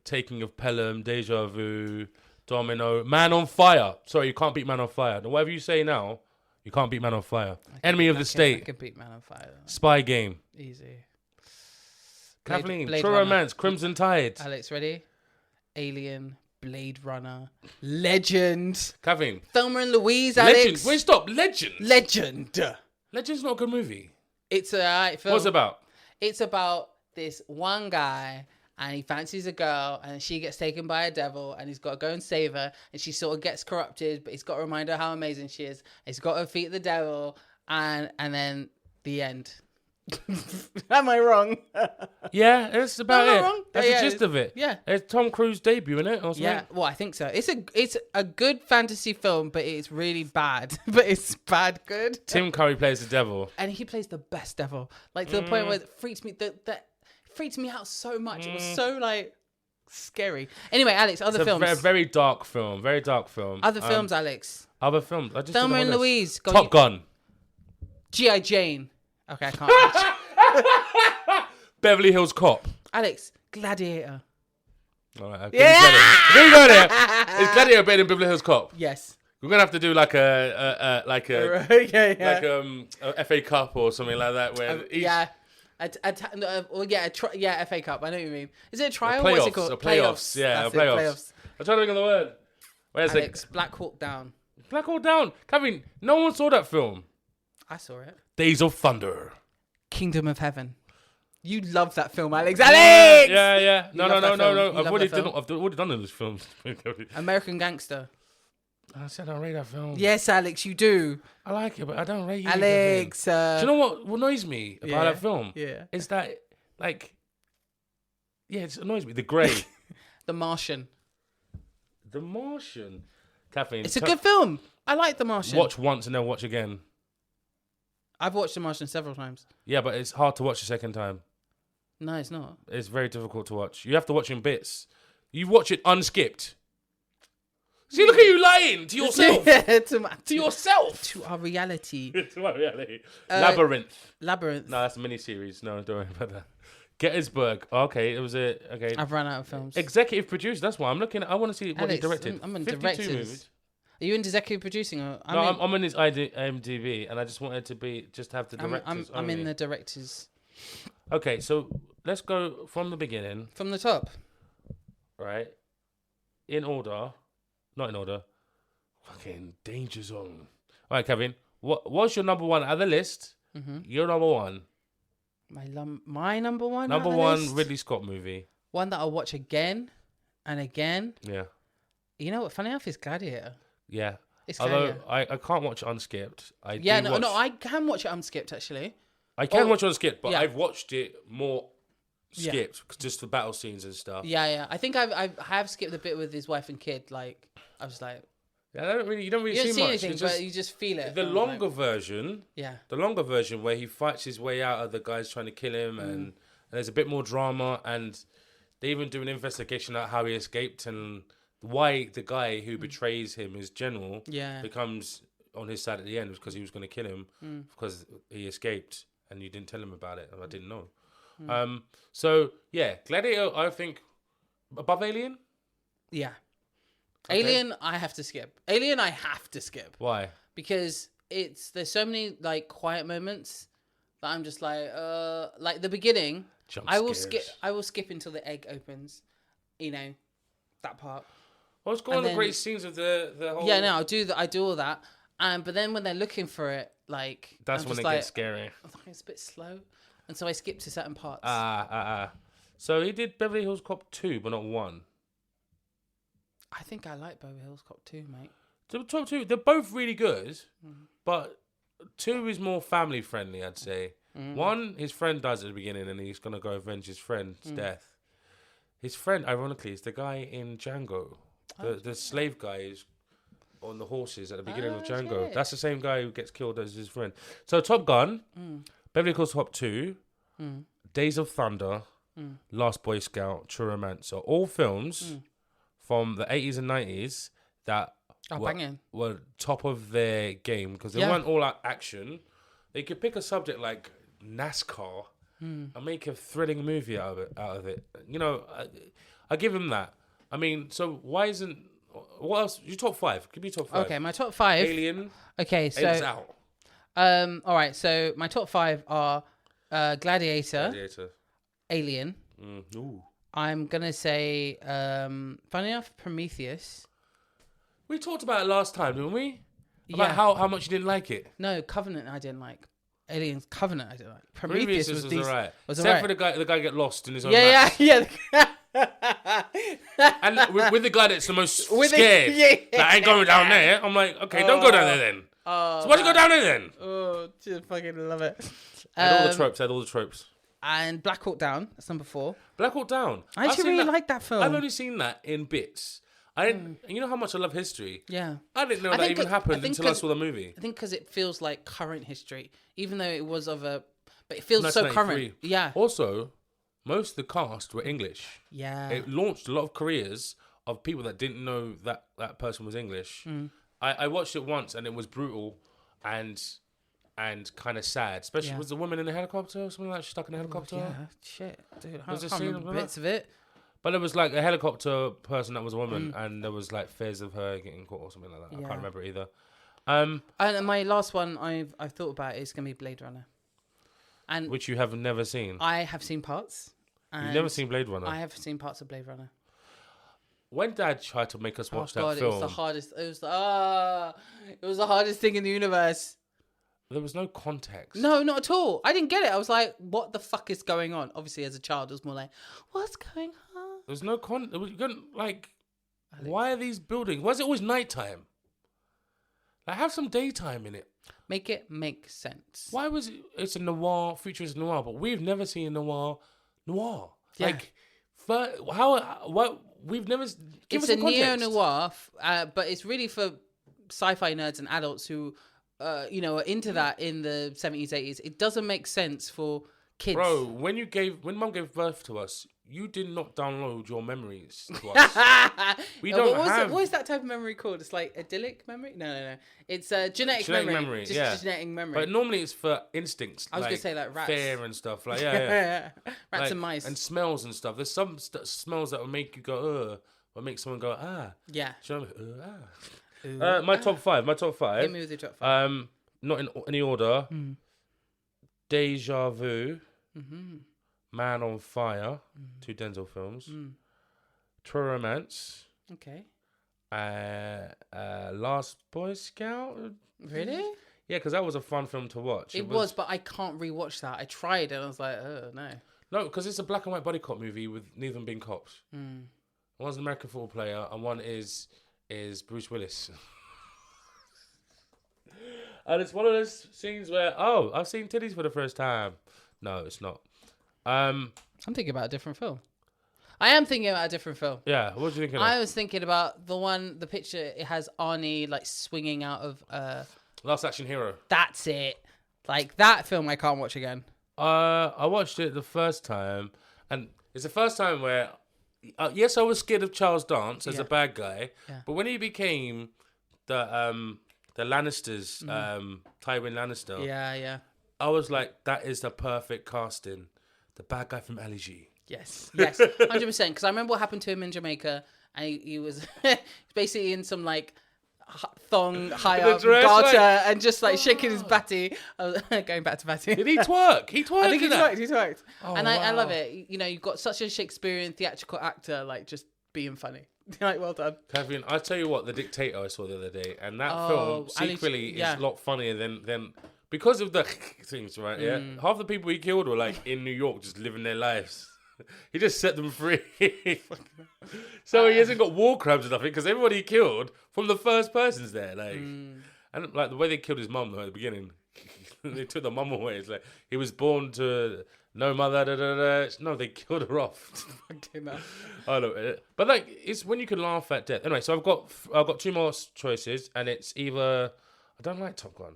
Taking of Pelham, Deja Vu, Domino, Man on Fire. Sorry, you can't beat Man on Fire. Now, whatever you say now. You can't beat Man on Fire. Enemy of the State. I can beat Man on Fire. Spy Game. Easy. Kathleen. True Romance. Crimson Tide. Alex, ready? Alien. Blade Runner. Legend. Kathleen. Thelma and Louise, Alex. Legend. Wait, stop. Legend. Legend's not a good movie. It's a alright film. What's it about? It's about this one guy and he fancies a girl and she gets taken by a devil and he's got to go and save her and she sort of gets corrupted, but he's got to remind her how amazing she is. He's got to defeat the devil and then the end. Am I wrong? Yeah, that's about it. Wrong? That's the gist of it. Yeah. It's Tom Cruise's debut, isn't it? Or yeah, well, I think so. It's a good fantasy film, but it's really bad. But it's bad good. Tim Curry plays the devil. And he plays the best devil. Like to the point where it freaks me that freaked me out so much. It was so like scary. Anyway, Alex, other films. It's a very dark film. Very dark film. Other films, Alex. Other films. I just Thelma and Louise. Top Gun. G.I. Jane. Okay, I can't. Beverly Hills Cop. Alex, Gladiator. All right. Yeah. There you go. There. Is Gladiator better than Beverly Hills Cop? Yes. We're gonna have to do like a FA Cup or something like that where FA Cup. I know what you mean. Is it a trial? What's it called? Playoffs. Yeah, playoffs. I'm trying to think of the word. Where's Alex, it? Black Hawk Down. Black Hawk Down. Kevin, no one saw that film. I saw it. Days of Thunder. Kingdom of Heaven. You love that film, Alex. Alex! Yeah. No. I've already done those films. American Gangster. I said I rate that film. Yes, Alex, you do. I like it, but I don't rate it. Alex. Do you know what annoys me about that film? Yeah. Is that, like, it annoys me. The Grey. The Martian. The Martian. Kathleen. It's a good film. I like The Martian. Watch once and then watch again. I've watched The Martian several times. Yeah, but it's hard to watch the second time. No, it's not. It's very difficult to watch. You have to watch in bits. You watch it unskipped. See, look at you lying to yourself. To yourself. To our reality. To my reality. Labyrinth. No, that's a mini-series. No, don't worry about that. Gettysburg. Okay, it was okay. I've run out of films. Executive producer. That's why I'm looking at. I want to see what he directed. I'm in directors. Movies. Are you into executive producing? I'm in his IMDb, and I just wanted to have the directors. I'm in the directors. Okay, so let's go from the beginning. From the top. Right. In order. Not in order. Fucking Danger Zone. All right, Kevin. What's your number one out of the list? Mm-hmm. Your number one. My number one. Number one list? Ridley Scott movie. One that I'll watch again and again. Yeah. You know what? Funny enough, is Gladiator. Yeah. It's Although Gladiator. I can't watch unskipped. I can watch it unskipped actually. I can watch it unskipped, but yeah. I've watched it more skipped, just the battle scenes and stuff. Yeah. I think I have skipped the bit with his wife and kid. Like I was like, yeah, you don't really see much. Anything, but you just feel it. The longer version, the longer version where he fights his way out of the guys trying to kill him, and there's a bit more drama, and they even do an investigation about how he escaped and why the guy who betrays him, his general, becomes on his side at the end because he was going to kill him because he escaped and you didn't tell him about it and I didn't know. So yeah, Gladiator I think above Alien. Yeah. Okay. Alien I have to skip. Why? Because there's so many like quiet moments that I'm just like the beginning. I will skip until the egg opens. You know, that part. Well, it's got all the great scenes of the whole. Yeah, no, I do all that. But then when they're looking for it, like that's when it gets scary. It's a bit slow, and so I skipped to certain parts. So he did Beverly Hills Cop 2, but not 1. I think I like Beverly Hills Cop 2, mate. The top 2, they're both really good, but 2 is more family friendly, I'd say. 1, his friend dies at the beginning, and he's gonna go avenge his friend's death. His friend, ironically, is the guy in Django. The slave guy is on the horses at the beginning of Django. Shit. That's the same guy who gets killed as his friend. So Top Gun, Beverly Hills Cop 2, Days of Thunder, Last Boy Scout, True Romance. So all films from the 80s and 90s that were top of their game because they weren't all out action. They could pick a subject like NASCAR and make a thrilling movie out of it. You know, I give him that. I mean, so why isn't... What else? Your top 5. Give me top 5. Okay, my top 5. Alien. Okay, so... Alien's out. All right, so my top 5 are Gladiator. Alien. Ooh. I'm going to say, funny enough, Prometheus. We talked about it last time, didn't we? About how much you didn't like it. No, Covenant I didn't like. Aliens Covenant I didn't like. Prometheus was alright. Was Except for the guy get lost in his own match. Yeah. And with the guy that's the most scared, that ain't going down there. I'm like, okay, don't go down there then. So why'd you go down there then? Oh, just fucking love it. Had all the tropes. And Black Hawk Down, that's number 4. Black Hawk Down. I actually really like that film. I've only seen that in bits. I didn't. You know how much I love history. Yeah. I didn't know that even happened until I saw the movie. I think because it feels like current history, even though it was but it feels so current. Yeah. Also, most of the cast were English. Yeah. It launched a lot of careers of people that didn't know that person was English. I watched it once and it was brutal and kind of sad. Especially was the woman in the helicopter or something like that? She's stuck in a helicopter. Yeah, shit, dude. I can't remember bits of it. But there was like a helicopter person that was a woman, and there was like fears of her getting caught or something like that. I can't remember either. And my last one I've thought about is gonna be Blade Runner, and which you have never seen. I have seen parts. You've never seen Blade Runner. I have seen parts of Blade Runner. When Dad tried to make us watch that film, it was the hardest. It was the hardest thing in the universe. There was no context. No, not at all. I didn't get it. I was like, what the fuck is going on? Obviously, as a child, it was more like, what's going on? There's no why are these buildings? Why is it always nighttime? Like, have some daytime in it. Make it make sense. Why was it? It's a noir, futurist noir, but we've never seen noir. Yeah. Like, what? We've never. It's a neo-noir, but it's really for sci-fi nerds and adults who, are into that in the 70s, 80s. It doesn't make sense for kids. Bro, when Mum gave birth to us, you did not download your memories to us. We don't have... What is that type of memory called? It's like idyllic memory? No. It's genetic memory. Just genetic memory. But normally it's for instincts. I was going to say like rats. Fear and stuff. Like, yeah. Rats and mice. And smells and stuff. There's some smells that will make you go, ugh. Or make someone go, ah. Yeah. My top 5. Hit me with your top 5. Not in any order. Deja Vu. Man on Fire. 2 Denzel films. True Romance. Okay. Last Boy Scout. Really? Yeah, because that was a fun film to watch. It was, but I can't rewatch that. I tried and I was like, oh, no. No, because it's a black and white buddy cop movie with neither of them being cops. One's an American football player and one is is Bruce Willis. And it's one of those scenes where, I've seen titties for the first time. No, it's not. I'm thinking about a different film. I am thinking about a different film. Yeah, what do you think of? I was thinking about the picture, it has Arnie like swinging out of... Last Action Hero. That's it. Like that film I can't watch again. I watched it the first time, and it's the first time where, yes, I was scared of Charles Dance as a bad guy, but when he became the Lannisters, Tywin Lannister, I was like, that is the perfect casting. The bad guy from Ali G. Yes, 100%. Because I remember what happened to him in Jamaica, and he was basically in some like thong high up garter and just like shaking his batty. Going back to batty. Did he twerk? He twerked. I think he twerked. Oh, and I love it. You know, you've got such a Shakespearean theatrical actor, like just being funny. Like, well done. Catherine, I tell you what, The Dictator I saw the other day, and that film secretly is a lot funnier than because of the things, right? Yeah, half the people he killed were like in New York, just living their lives. He just set them free. So he hasn't got war crimes or nothing because everybody he killed from the first person's there. Like, and like the way they killed his mum though, at the beginning, they took the mum away. It's like he was born to no mother. No, they killed her off. I know, but like it's when you can laugh at death. Anyway, so I've got two more choices, and it's either I don't like Top Gun.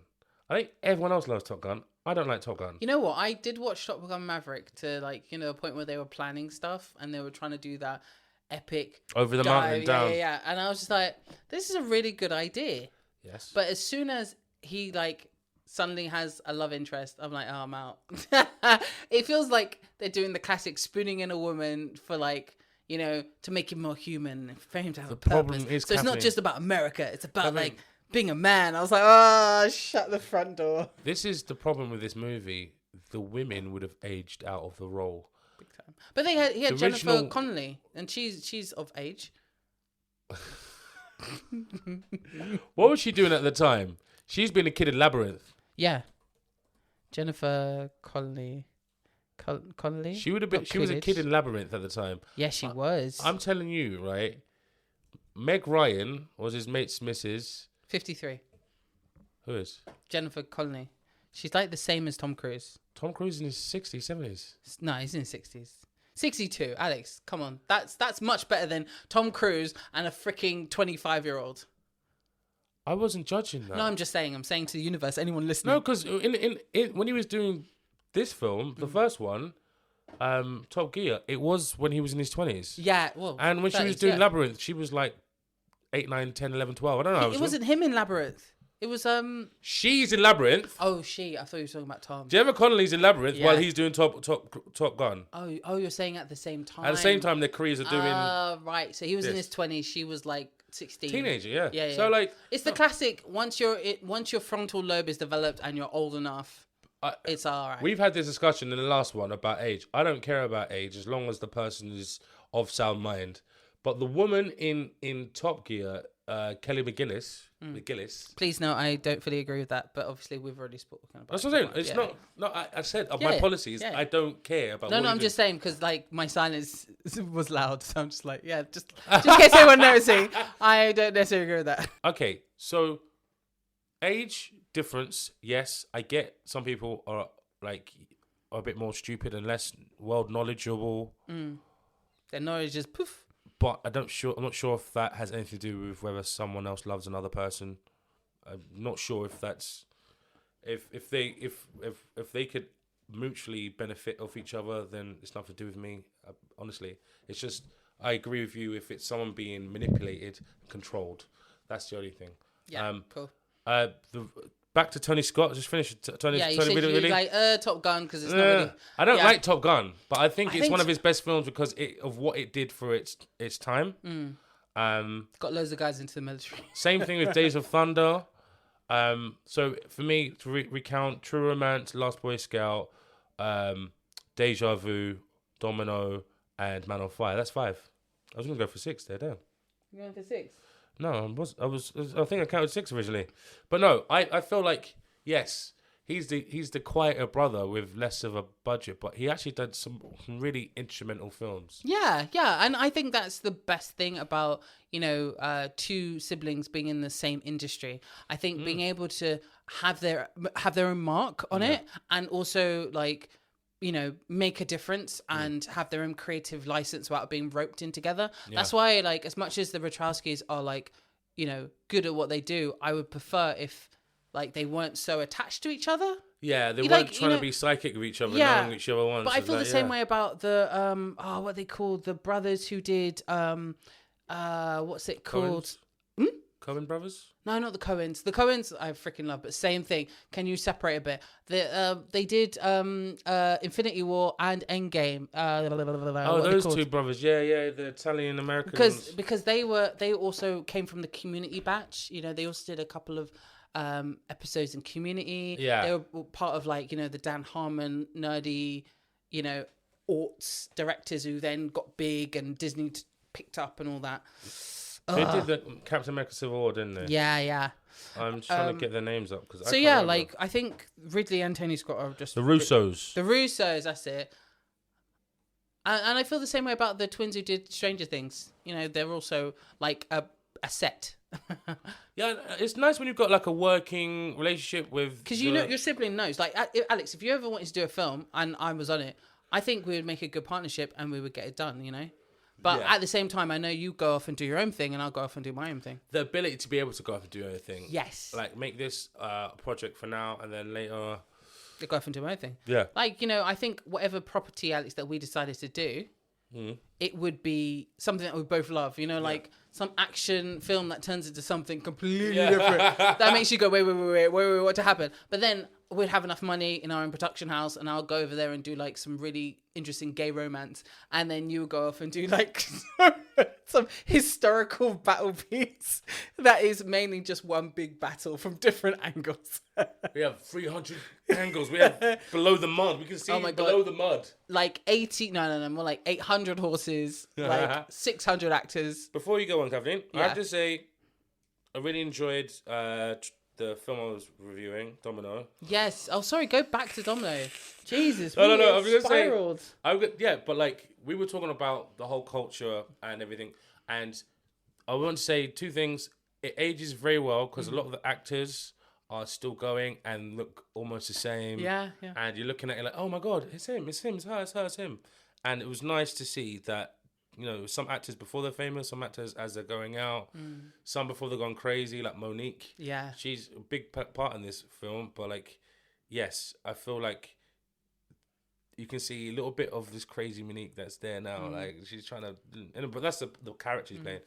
I think everyone else loves Top Gun. I don't like Top Gun. You know what? I did watch Top Gun Maverick to like, you know, a point where they were planning stuff and they were trying to do that epic over the mountain down. Yeah. And I was just like, this is a really good idea. Yes. But as soon as he like suddenly has a love interest, I'm like, oh, I'm out. It feels like they're doing the classic spooning in a woman for like, you know, to make him more human, for him to have a purpose. So it's not just about America. It's about like being a man. I was like, oh, shut the front door. This is the problem with this movie. The women would have aged out of the role. Big time. But he had Jennifer Connelly, and she's of age. What was she doing at the time? She's been a kid in Labyrinth. Yeah. Jennifer Connelly. Connelly? She would have been. She was a kid in Labyrinth at the time. Yeah, she was. I'm telling you, right? Meg Ryan was his mate's missus. 53. Who is? Jennifer Connelly. She's like the same as Tom Cruise. Tom Cruise in his 60s, 70s. No, he's in his 60s. 62. Alex, come on. That's much better than Tom Cruise and a freaking 25-year-old. I wasn't judging that. No, I'm just saying. I'm saying to the universe, anyone listening. No, because in when he was doing this film, the first one, Top Gear, it was when he was in his 20s. Yeah, well. And when she was doing Labyrinth, she was like 8, 9, 10, 11, 12. I don't know. It wasn't him in Labyrinth. It was She's in Labyrinth. Oh, she. I thought you were talking about Tom. Jennifer Connelly's in Labyrinth while he's doing Top Gun. Oh, you're saying at the same time. At the same time, their careers are doing. Right. So he was in his 20s. She was like 16. Teenager, yeah. Yeah. So like, it's the classic. Once your frontal lobe is developed and you're old enough, it's all right. We've had this discussion in the last one about age. I don't care about age as long as the person is of sound mind. But the woman in Top Gear, Kelly McGillis. Please no, I don't fully agree with that. But obviously, we've already spoken about. That's what I'm saying. It's not. No, I said my policies. I don't care about. No, I'm just saying because like my silence was loud, so I'm just like, just in case anyone noticing, I don't necessarily agree with that. Okay, so age difference. Yes, I get some people are like a bit more stupid and less world knowledgeable. Their knowledge is poof. But I'm not sure if that has anything to do with whether someone else loves another person. I'm not sure if that's if they could mutually benefit off each other, then it's nothing to do with me. Honestly, it's just I agree with you if it's someone being manipulated, controlled. That's the only thing. Yeah, cool. Back to Tony Scott. Just finished. Tony. Yeah, you Tony said really, you like Top Gun because it's not really. I don't like Top Gun, but I think it's one of his best films because of what it did for its time. Got loads of guys into the military. Same thing with Days of Thunder. So for me to recount True Romance, Last Boy Scout, Deja Vu, Domino, and Man on Fire. That's 5. I was gonna go for 6 there. Damn. You going for 6? No, I think I counted 6 originally. But no, I feel like, yes, he's the quieter brother with less of a budget, but he actually did some really instrumental films. Yeah, and I think that's the best thing about two siblings being in the same industry. I think being able to have their own mark on it, and also like make a difference and have their own creative license without being roped in together. That's why, like, as much as the Wachowskis are like good at what they do, I would prefer if like they weren't so attached to each other. Yeah, they weren't trying to be psychic with each other, knowing each other once. But I feel the same way about the what they called the brothers who did what's it called? Coen brothers? No, not the Coens. The Coens I freaking love, but same thing. Can you separate a bit? They did Infinity War and Endgame. Those two brothers. Yeah, the Italian Americans. Because they also came from the Community batch. They also did a couple of episodes in Community. Yeah. They were part of like, the Dan Harmon nerdy, aughts directors who then got big and Disney picked up and all that. They did the Captain America Civil War, didn't they? Yeah. I'm trying to get their names up because. I think Ridley and Tony Scott are just the Russos. The Russos, that's it. And I feel the same way about the twins who did Stranger Things. They're also like a set. Yeah, it's nice when you've got like a working relationship with. Because your sibling knows. Like Alex, if you ever wanted to do a film and I was on it, I think we would make a good partnership and we would get it done. But at the same time, I know you go off and do your own thing, and I'll go off and do my own thing. The ability to be able to go off and do your own thing. Yes. Like, make this project for now, and then later... Go off and do my own thing. Yeah. Like, I think whatever property, Alex, that we decided to do, it would be something that we both love. Like some action film that turns into something completely different. That makes you go, wait, what to happen? But then we'd have enough money in our own production house and I'll go over there and do like some really interesting gay romance. And then you would go off and do like some historical battle piece that is mainly just one big battle from different angles. We have 300 angles. We have below the mud. We can see below the mud. Like 80, more like 800 horses, like 600 actors. Before you go on, Kathleen, I have to say, I really enjoyed the film I was reviewing, Domino. Yes. Oh, sorry. Go back to Domino. Jesus. No. I was going to spiraled. say, but like we were talking about the whole culture and everything, and I want to say two things. It ages very well because a lot of the actors are still going and look almost the same. Yeah. And you're looking at it like, oh my God, it's him, it's her, it's him. And it was nice to see that, some actors before they're famous, some actors as they're going out, some before they're gone crazy, like Monique. Yeah. She's a big part in this film, but like, yes, I feel like you can see a little bit of this crazy Monique that's there now. Like, she's trying to, but that's the character she's playing.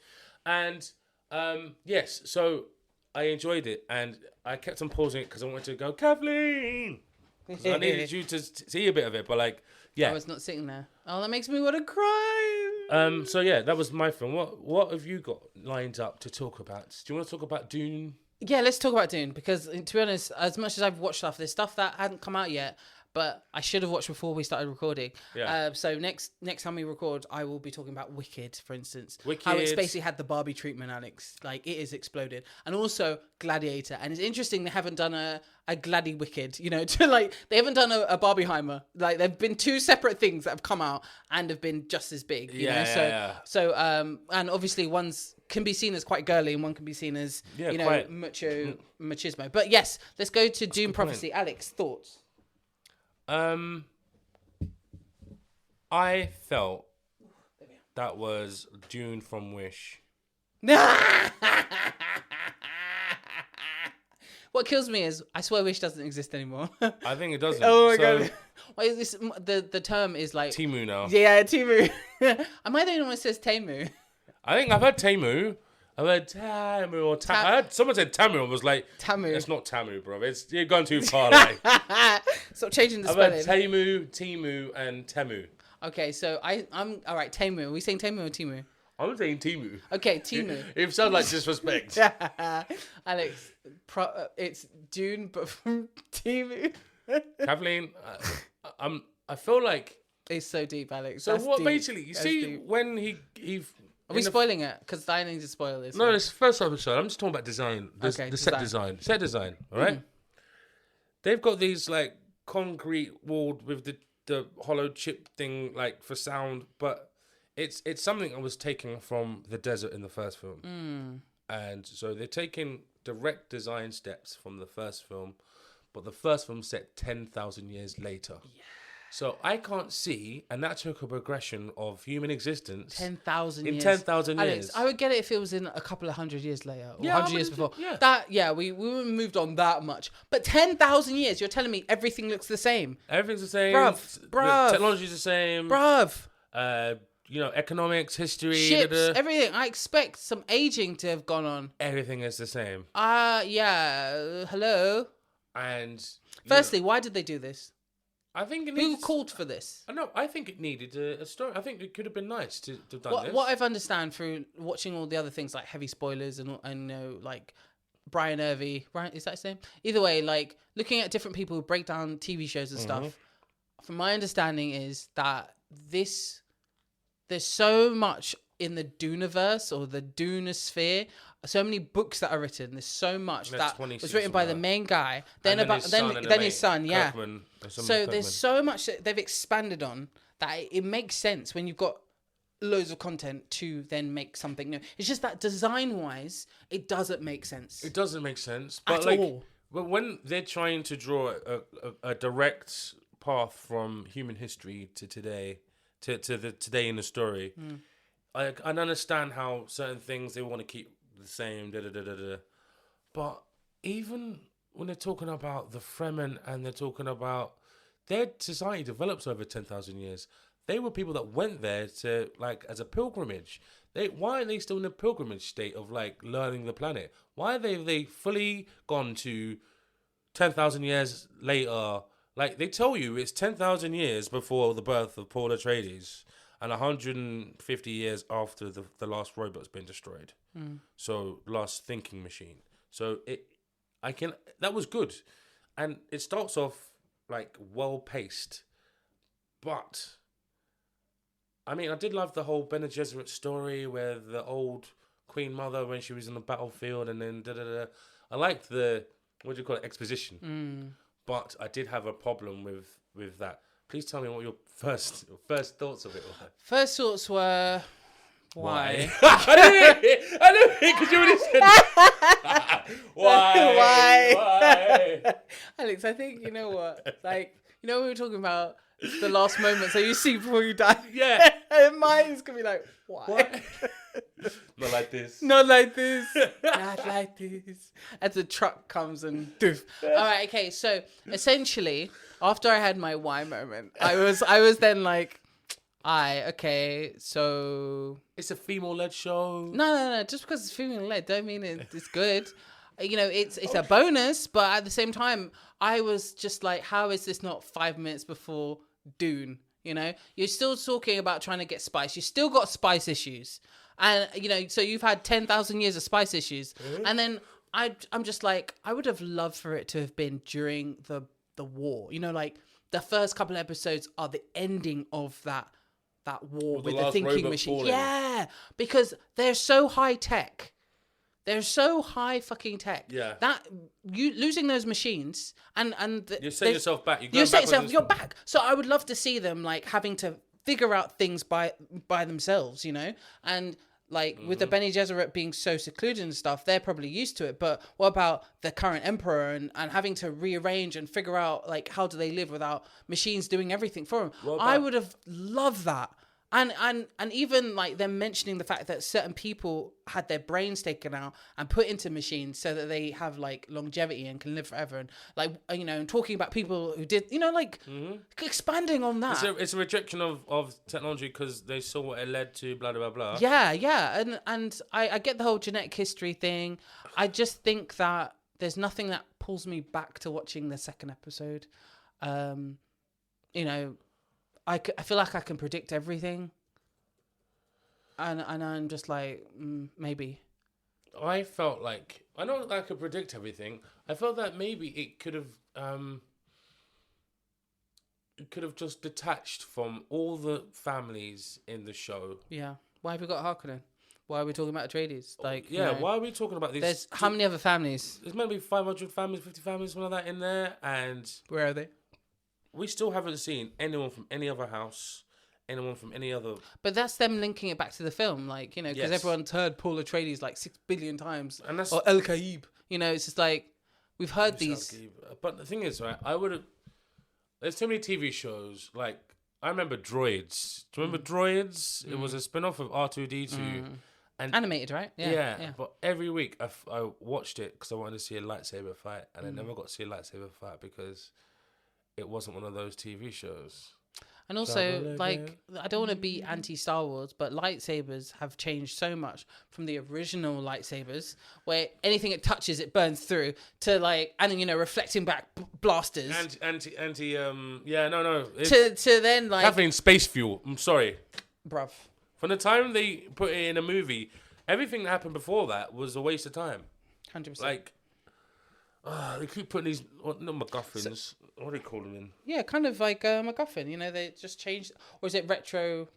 And, yes, so I enjoyed it, and I kept on pausing it because I wanted to go, Kathleen! Because I needed you to see a bit of it, but like, yeah. I was not sitting there. Oh, that makes me want to cry. So yeah, that was my film. What have you got lined up to talk about? Do you want to talk about Dune? Yeah, let's talk about Dune, because to be honest, as much as I've watched stuff, there's stuff that hadn't come out yet, but I should have watched before we started recording. Yeah. So next time we record, I will be talking about Wicked, for instance. Wicked. How it's basically had the Barbie treatment, Alex. Like, it is exploded. And also Gladiator. And it's interesting they haven't done a Gladdy Wicked, to like, they haven't done a Barbieheimer. Like, there've been two separate things that have come out and have been just as big, you know? So, and obviously one's can be seen as quite girly and one can be seen as, machismo. But yes, let's go to Dune Prophecy. Point. Alex, thoughts? I felt that was Dune from Wish. What kills me is I swear Wish doesn't exist anymore. I think it doesn't. Oh my god! Why is this? The term is like Temu now. Yeah, Temu. Am I the only one that says Temu? I think I've heard Temu. I've heard Tamu or I heard someone said Tamu and was like, Tamu. It's not Tamu, bro. You're going too far. Like. Stop changing the spelling. I've heard Temu, and Temu. Okay, so I'm all right. Temu. Are we saying Temu or Temu? I'm saying Temu. Okay, Temu. It sounds like disrespect. Alex, it's Dune, but from Temu. Kathleen, I feel like it's so deep, Alex. So That's what? Deep. Basically, you see deep. When he are we spoiling it? Because I need to spoil this. No, it's the first episode. I'm just talking about design. Okay, the set design. Set design, all right? they've got these like concrete walled with the hollow chip thing like for sound, but it's something that was taken from the desert in the first film, and so they're taking direct design steps from the first film, but the first film set 10,000 years later. Yeah. So I can't see, and that took a progression of human existence 10,000 in years. 10,000 years. Alex, I would get it if it was in a couple of 100 years later, or Yeah, 100 years before. Yeah. We wouldn't moved on that much. But 10,000 years, you're telling me everything looks the same. Everything's the same. Bruv. The technology's the same. Bruv. Economics, history. Ships, everything. I expect some aging to have gone on. Everything is the same. Yeah. Hello. And firstly, why did they do this? I think who called for this? I think it needed a story. I think it could have been nice to have done this. What I've understand through watching all the other things like heavy spoilers and like Brian Irvy, right? Is that his name? Either way, like looking at different people who break down TV shows and stuff. From my understanding is that there's so much in the Duneverse or the Dunosphere, so many books that are written. There's so much that was written by the main guy. Then his son, yeah. Kirkman, so there's so much that they've expanded on that it makes sense when you've got loads of content to then make something new. It's just that design-wise, it doesn't make sense. It doesn't make sense, but at all. But when they're trying to draw a direct path from human history to today, to the today in the story. I understand how certain things they want to keep the same, but even when they're talking about the Fremen and they're talking about their society develops over 10,000 years, they were people that went there to like as a pilgrimage. Why are they still in a pilgrimage state of like learning the planet? Why are they fully gone to 10,000 years later? Like they tell you it's 10,000 years before the birth of Paul Atreides. And 150 years after the last robot's been destroyed. So last thinking machine. So that was good. And it starts off like well paced. But I mean, I did love the whole Bene Gesserit story where the old Queen Mother when she was in the battlefield and then I liked the exposition. But I did have a problem with that. Please tell me what your first thoughts of it were. First thoughts were, why? I knew it because you already said why? Alex, I think, you know what? Like, you know when we were talking about the last moments that you see before you die? Yeah. And mine is going to be like, why? Not like this. Not like this. Not like this. As the truck comes and doof. All right, okay. So essentially, after I had my why moment, I was then like, okay, so it's a female-led show. No. Just because it's female-led, don't mean it's good. You know, it's a bonus, but at the same time, I was just like, how is this not 5 minutes before Dune? You know, you're still talking about trying to get spice. You still got spice issues. And, you know, so you've had 10,000 years of spice issues. And then I'm just like, I would have loved for it to have been during the war. You know, like the first couple of episodes are the ending of that war with the thinking machine. Falling. Yeah, because they're so high tech. They're so high fucking tech. Yeah. That you losing those machines and you set yourself back. You're back. So I would love to see them like having to figure out things by themselves, you know? And like with the Bene Gesserit being so secluded and stuff, they're probably used to it. But what about the current emperor and having to rearrange and figure out like how do they live without machines doing everything for them? I would have loved that. And even like them mentioning the fact that certain people had their brains taken out and put into machines so that they have like longevity and can live forever, and like, you know, and talking about people who did, you know, like expanding on that. It's a rejection of technology because they saw what it led to, blah blah blah. Yeah, and I get the whole genetic history thing. I just think that there's nothing that pulls me back to watching the second episode. You know. I feel like I can predict everything. And I'm just like, maybe. I felt like, I know I could predict everything. I felt that maybe it could have just detached from all the families in the show. Yeah. Why have we got Harkonnen? Why are we talking about Atreides? Like, yeah, why are we talking about these? There's how many other families? There's meant to be 500 families, 50 families, something like that in there, and where are they? We still haven't seen anyone from any other house, anyone from any other. But that's them linking it back to the film, like, you know, because everyone's heard Paul Atreides like 6 billion times, and that's, or El Kaib. You know, it's just like we've heard these. But the thing is, right? I would have. There's too many TV shows. Like I remember Droids. Do you remember Droids? It was a spin-off of R2D2. And animated, right? Yeah. But every week I watched it because I wanted to see a lightsaber fight, and I never got to see a lightsaber fight because it wasn't one of those TV shows. And also, like, I don't want to be anti-Star Wars, but lightsabers have changed so much from the original lightsabers, where anything it touches, it burns through, to like, and you know, reflecting back blasters. To then like having space fuel. I'm sorry, bruv. From the time they put it in a movie, everything that happened before that was a waste of time. 100%. Like, they keep putting these, not MacGuffins, what do they call them in? Yeah, kind of like MacGuffin, you know, they just changed, or is it redacting?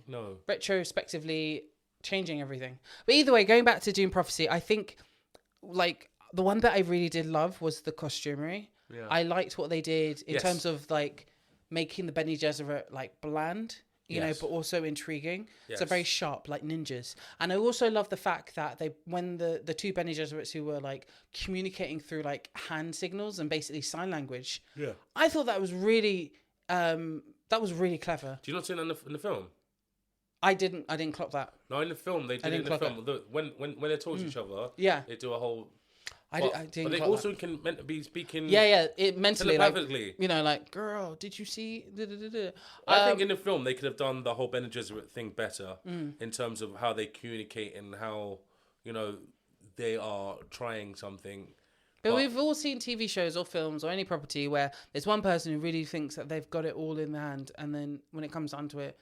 No. Retrospectively changing everything. But either way, going back to Dune Prophecy, I think, like, the one that I really did love was the costumery. Yeah. I liked what they did in terms of, like, making the Bene Gesserit, like, bland. You know, but also intriguing. Yes. So very sharp, like ninjas. And I also love the fact that when the two Bene Gesserits who were like communicating through like hand signals and basically sign language. Yeah. I thought that was really clever. Do you not see that in the film? I didn't clock that. No, in the film they did it in the film. When they talk to each other, they do a whole. I didn't. But they also can meant to be speaking. Yeah. It mentally, telepathically. Like, you know, like, girl, did you see? I think in the film they could have done the whole Bene Gesserit thing better in terms of how they communicate and how, you know, they are trying something. But we've all seen TV shows or films or any property where there's one person who really thinks that they've got it all in the hand, and then when it comes down to it,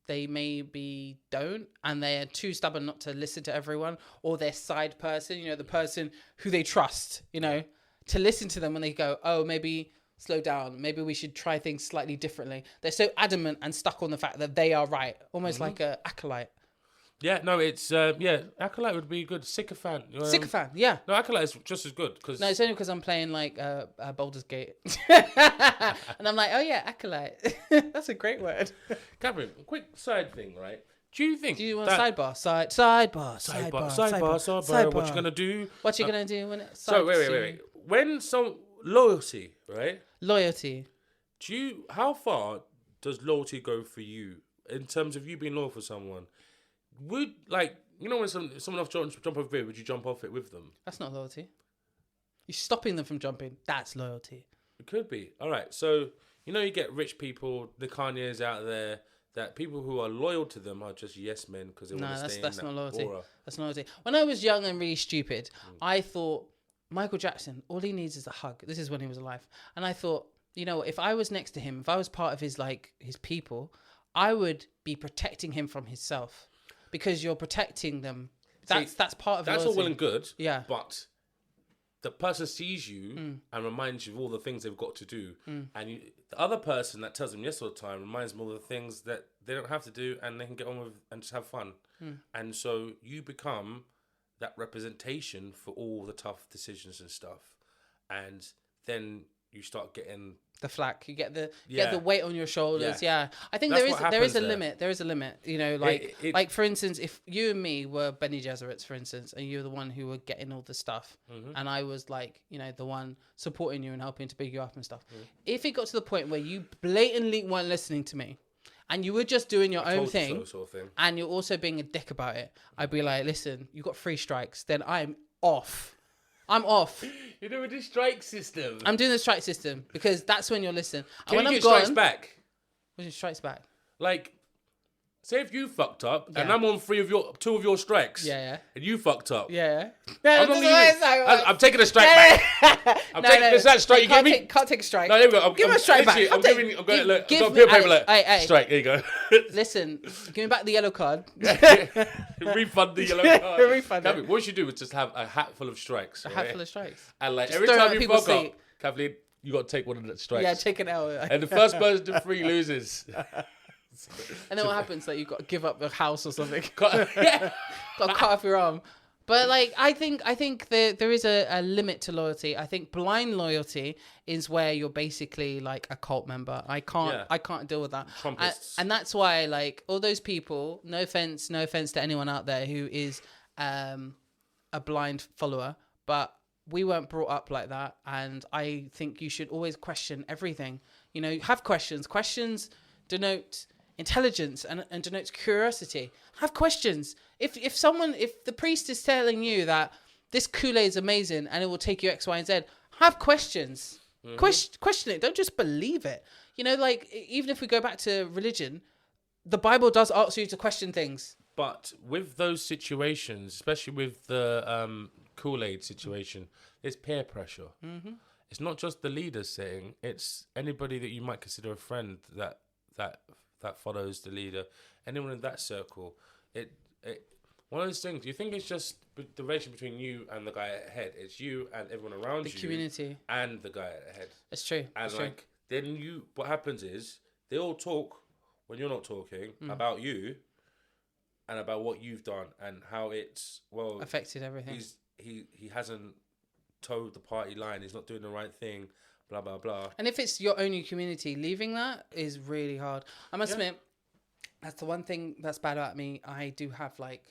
they maybe don't, and they're too stubborn not to listen to everyone, or their side person, you know, the person who they trust, you know, to listen to them when they go, oh, maybe slow down, maybe we should try things slightly differently. They're so adamant and stuck on the fact that they are right, almost like a acolyte. Yeah, no, it's Acolyte would be good. Sycophant. Sycophant, yeah. No, Acolyte is just as good. No, it's only because I'm playing like Baldur's Gate. And I'm like, oh yeah, Acolyte. That's a great word. Catherine, quick side thing, right? Do you want sidebar? Sidebar. What you gonna do? What you gonna do when it's wait. When some loyalty, right? Loyalty. How far does loyalty go for you in terms of you being loyal for someone? Would, like, you know, when someone else jump off it, would you jump off it with them? That's not loyalty. You're stopping them from jumping. That's loyalty. It could be. All right. So, you know, you get rich people, the Kanye's out there, that people who are loyal to them are just yes men because they want to stay in that loyalty. aura. That's not loyalty. When I was young and really stupid, I thought Michael Jackson, all he needs is a hug. This is when he was alive. And I thought, you know, if I was next to him, if I was part of his people, I would be protecting him from himself. Because you're protecting them. That's part of that's loyalty. all well and good. Yeah. But the person sees you and reminds you of all the things they've got to do. And the other person that tells them yes all the time reminds them of the things that they don't have to do and they can get on with and just have fun. And so you become that representation for all the tough decisions and stuff. And then you start getting the flack. You get the weight on your shoulders. Yeah. I think there is a limit. There is a limit. You know, like like for instance, if you and me were Bene Gesserits, for instance, and you were the one who were getting all the stuff, and I was like, you know, the one supporting you and helping to big you up and stuff. If it got to the point where you blatantly weren't listening to me, and you were just doing your own thing, sort of thing, and you're also being a dick about it, I'd be like, listen, you got 3 strikes, then I'm off. I'm off. You're doing the strike system. I'm doing the strike system because that's when you'll listen. Can you get strikes back? What do you strikes back? Like, say if you fucked up and I'm on 2 of your strikes. Yeah. And you fucked up. Yeah. I'm taking a strike back. I'm taking that strike. You give me? Can't take a strike. No, there we go. Give me a strike back. I'm going to peel paper. Look. Strike. There you go. Listen, give me back the yellow card. Refund the yellow card. Refund it. What you should do is just have a hat full of strikes. A hat full of strikes. And like every time you fuck up, Kathleen, you got to take one of the strikes. Yeah, take an L. And the first person to 3 loses. And then what happens? Like, you've got to give up the house or something. Yeah. Got to cut off your arm. But like, I think there is a limit to loyalty. I think blind loyalty is where you're basically like a cult member. I can't deal with that. And that's why, like, all those people, no offense to anyone out there who is a blind follower, but we weren't brought up like that. And I think you should always question everything. You know, have questions. Questions denote intelligence and denotes curiosity. Have questions. If the priest is telling you that this Kool-Aid is amazing and it will take you X, Y, and Z, have questions. Question it. Don't just believe it. You know, like, even if we go back to religion, the Bible does ask you to question things. But with those situations, especially with the Kool-Aid situation, there's peer pressure. Mm-hmm. It's not just the leaders saying, it's anybody that you might consider a friend that follows the leader. Anyone in that circle. It one of those things. You think it's just the relation between you and the guy at head. It's you and everyone around you. The community. And the guy at head. It's true. And then what happens is they all talk when you're not talking about you and about what you've done and how it's affected everything. He hasn't towed the party line. He's not doing the right thing. Blah blah blah. And if it's your only community, leaving that is really hard. I must admit, that's the one thing that's bad about me. I do have like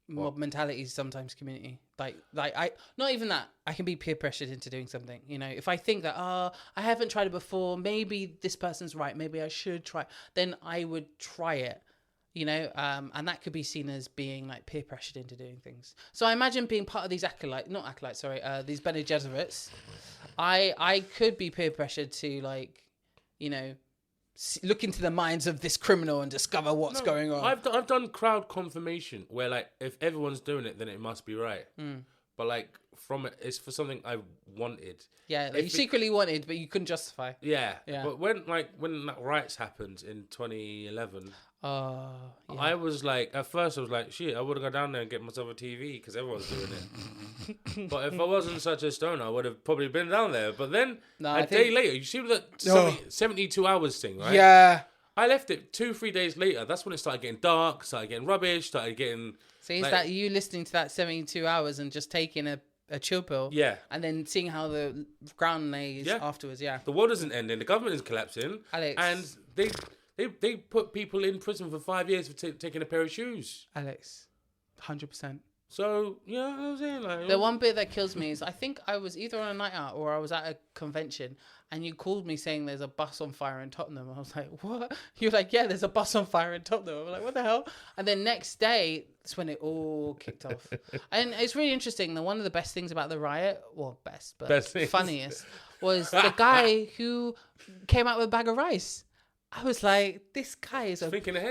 mob mentality sometimes. Community, like I not even that. I can be peer pressured into doing something. You know, if I think that I haven't tried it before, maybe this person's right. Maybe I should try. Then I would try it. You know, and that could be seen as being like peer pressured into doing things. So I imagine being part of these these Bene Gesserits. I could be peer pressured to, like, you know, look into the minds of this criminal and discover what's going on. I've done crowd confirmation where, like, if everyone's doing it, then it must be right. But like it's for something I wanted. Yeah, like you secretly wanted, but you couldn't justify. Yeah. But when that riots happened in 2011. I was like, at first I was like, shit, I would have gone down there and get myself a TV because everyone's doing it. But if I wasn't such a stoner, I would have probably been down there. But then day later, you see the 72 hours thing, right? Yeah. I left it 2-3 days later. That's when it started getting dark, started getting rubbish, started getting... So is that you listening to that 72 hours and just taking a chill pill? Yeah. And then seeing how the ground lays afterwards, The world isn't ending. The government is collapsing. Alex. And they put people in prison for 5 years for taking a pair of shoes. Alex, 100%. So, yeah, I was saying, like... The one bit that kills me is I think I was either on a night out or I was at a convention and you called me saying there's a bus on fire in Tottenham. I was like, what? You're like, yeah, there's a bus on fire in Tottenham. I'm like, what the hell? And then next day, that's when it all kicked off. And it's really interesting. One of the best things about the riot, funniest, was the guy who came out with a bag of rice. I was like, this guy is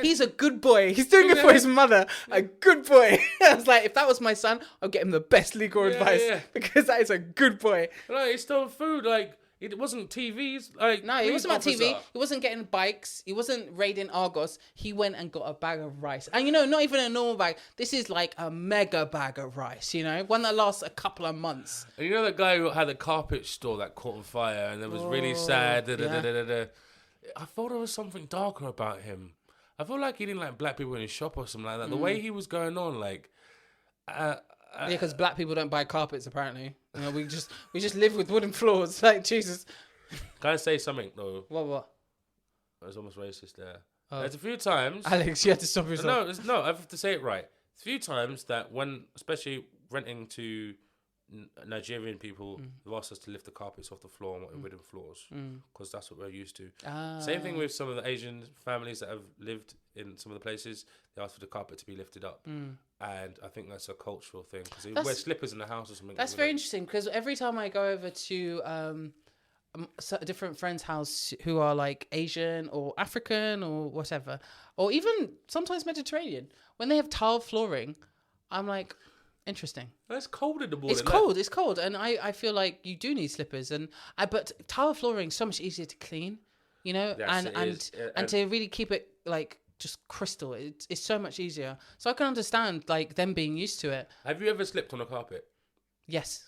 he's a good boy. He's doing it for his mother. A good boy. I was like, if that was my son, I'll get him the best legal advice because that is a good boy. Like, he stole food. Like, it wasn't TVs. Like, no, it wasn't about TV. He wasn't getting bikes. He wasn't raiding Argos. He went and got a bag of rice. And, you know, not even a normal bag. This is like a mega bag of rice, you know, one that lasts a couple of months. And you know that guy who had a carpet store that caught on fire and it was really sad. I thought there was something darker about him. I felt like he didn't like black people in his shop or something like that. The way he was going on, like... because black people don't buy carpets, apparently. You know, we just live with wooden floors. Like, Jesus. Can I say something, though? What? It's almost racist there. There's a few times... Alex, you have to stop yourself. No, I have to say it right. It's a few times that when, especially renting to... Nigerian people have asked us to lift the carpets off the floor and wooden floors because that's what we're used to. Same thing with some of the Asian families that have lived in some of the places. They ask for the carpet to be lifted up, and I think that's a cultural thing because they wear slippers in the house or something. That's very interesting because every time I go over to a different friend's house who are like Asian or African or whatever, or even sometimes Mediterranean, when they have tile flooring, I'm like... Interesting. It's cold in the morning. It's cold. And I feel like you do need slippers. But tile flooring is so much easier to clean, you know, yes, and to really keep it like just crystal. It's so much easier. So I can understand like them being used to it. Have you ever slipped on a carpet? Yes.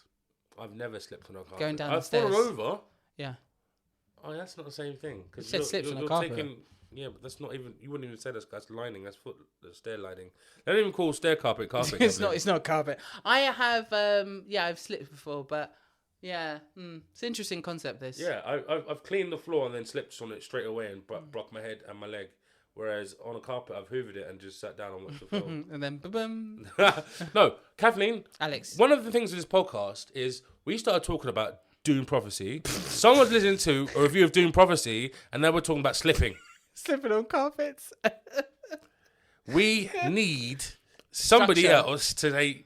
I've never slipped on a carpet. Going down the stairs. I've fallen over. Yeah. Oh, that's not the same thing. Because you slipped on a carpet. Yeah, but that's not even. You wouldn't even say that's lining. That's stair lining. They don't even call stair carpet. It's not carpet. I have I've slipped before, but yeah, it's an interesting concept. This. Yeah, I've cleaned the floor and then slipped on it straight away and blocked my head and my leg. Whereas on a carpet, I've hoovered it and just sat down and watched the film. And then boom. No, Kathleen, Alex. One of the things of this podcast is we started talking about Dune Prophecy. Someone's listening to a review of Dune Prophecy, and now we're talking about slipping. Slipping on carpets. We need somebody else to say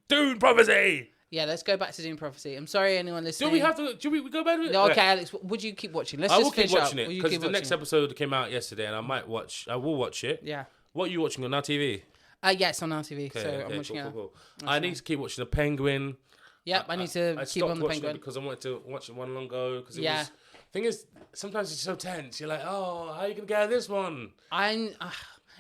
Dune Prophecy. Yeah, let's go back to Dune Prophecy. I'm sorry, anyone listening. Do we have to? Do we go back to it? No, okay, Alex. Would you keep watching? I will keep watching it because the next episode came out yesterday, and I will watch it. Yeah. What are you watching on Now TV? Yeah, it's on Now TV. Okay, so I'm watching it. Cool. I need to keep watching The Penguin. Yep, I need to keep on The Penguin because I wanted to watch it one long ago. Because thing is, sometimes it's so tense. You're like, oh, how are you gonna get out of this one?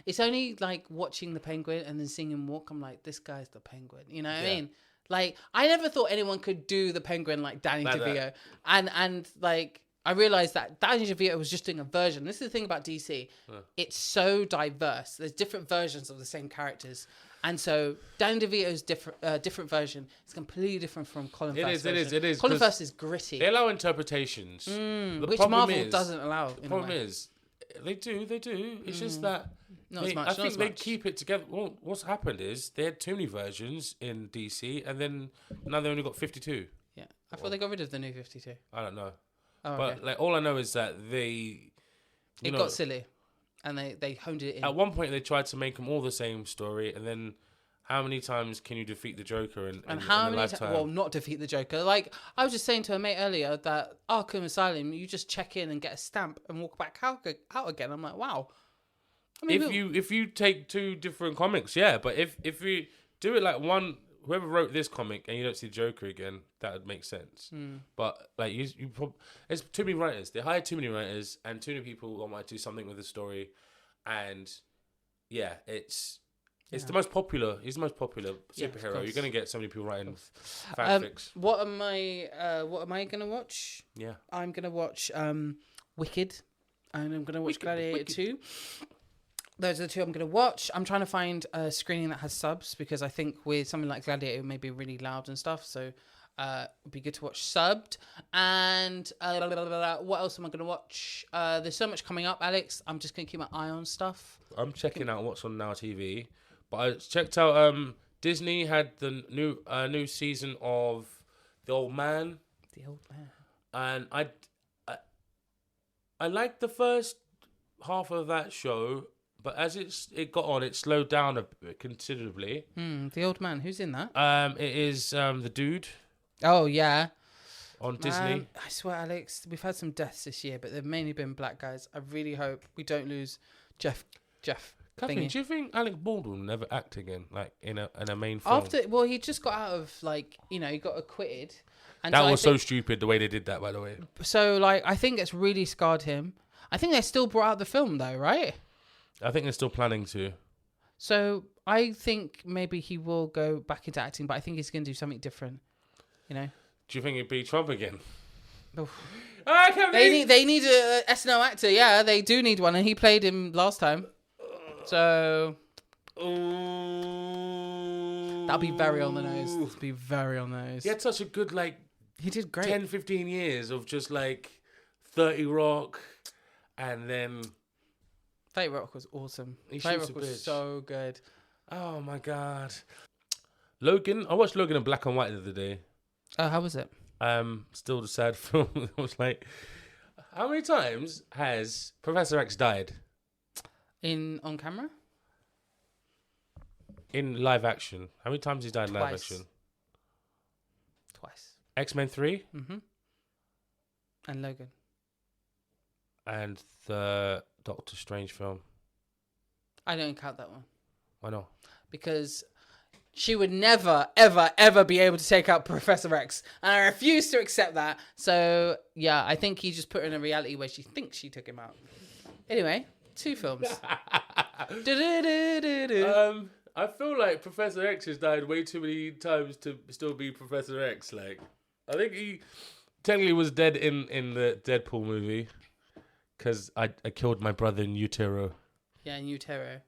It's only like watching The Penguin and then seeing him walk. I'm like, this guy's the Penguin. You know what I mean? Like, I never thought anyone could do the Penguin like Danny DeVito. And like, I realized that Danny DeVito was just doing a version. This is the thing about DC. It's so diverse. There's different versions of the same characters. And so Danny DeVito's different version is completely different from Colin Firth's version. It is. Colin Firth is gritty. They allow interpretations. Which Marvel doesn't allow. The problem is, they do. It's just that I think they keep it together. Well, what's happened is they had too many versions in DC, and then now they only got 52. Yeah, I thought they got rid of the new 52. I don't know, but okay. Like all I know is that it got silly, and they honed it in. At one point, they tried to make them all the same story, and then how many times can you defeat the Joker in how in many lifetime? Well, not defeat the Joker. Like I was just saying to a mate earlier that Arkham Asylum, you just check in and get a stamp and walk back out again. I'm like, wow. I mean, if you take two different comics, yeah, but if you do it like one, whoever wrote this comic and you don't see Joker again, that would make sense. But like it's too many writers. They hired too many writers and too many people who might do something with the story, and yeah, it's the most popular. He's the most popular superhero. You're gonna get so many people writing fanfics. What am I gonna watch? Yeah, I'm gonna watch Wicked, and I'm gonna watch Gladiator 2. Those are the two I'm going to watch. I'm trying to find a screening that has subs because I think with something like Gladiator, it may be really loud and stuff. So it'd be good to watch subbed. And what else am I going to watch? There's so much coming up, Alex. I'm just going to keep my eye on stuff. I'm checking out what's on Now TV. But I checked out Disney had the new season of The Old Man. The Old Man. And I liked the first half of that show. But as it got on, it slowed down a bit considerably. The Old Man. Who's in that? It is the dude. Oh yeah. On Disney. I swear, Alex, we've had some deaths this year, but they've mainly been black guys. I really hope we don't lose Jeff. Kathleen, do you think Alec Baldwin will never act again, like in a main film? He just got out of he got acquitted. And that was so stupid the way they did that, by the way. So I think it's really scarred him. I think they still brought out the film though, right? I think they're still planning to. So I think maybe he will go back into acting, but I think he's going to do something different. You know? Do you think it'd be Trump again? They need a SNL actor. Yeah, they do need one, and he played him last time. So that'll be very on the nose. That'll be very on the nose. He had such a good he did great 10, 15 years of just 30 Rock, and then 30 Rock was awesome. 30 Rock was so good. Oh my god. Logan, I watched Logan in black and white the other day. Oh, how was it? Still the sad film. I was like, how many times has Professor X died? On camera? In live action. How many times has he died in live action? Twice. X-Men 3? Mm-hmm. And Logan. And the Doctor Strange film. I don't count that one. Why not? Because she would never, ever, ever be able to take out Professor X. And I refuse to accept that. So, yeah, I think he just put her in a reality where she thinks she took him out. Anyway, 2 films. I feel like Professor X has died way too many times to still be Professor X. I think he technically was dead in the Deadpool movie. because I killed my brother in utero. Yeah, in utero.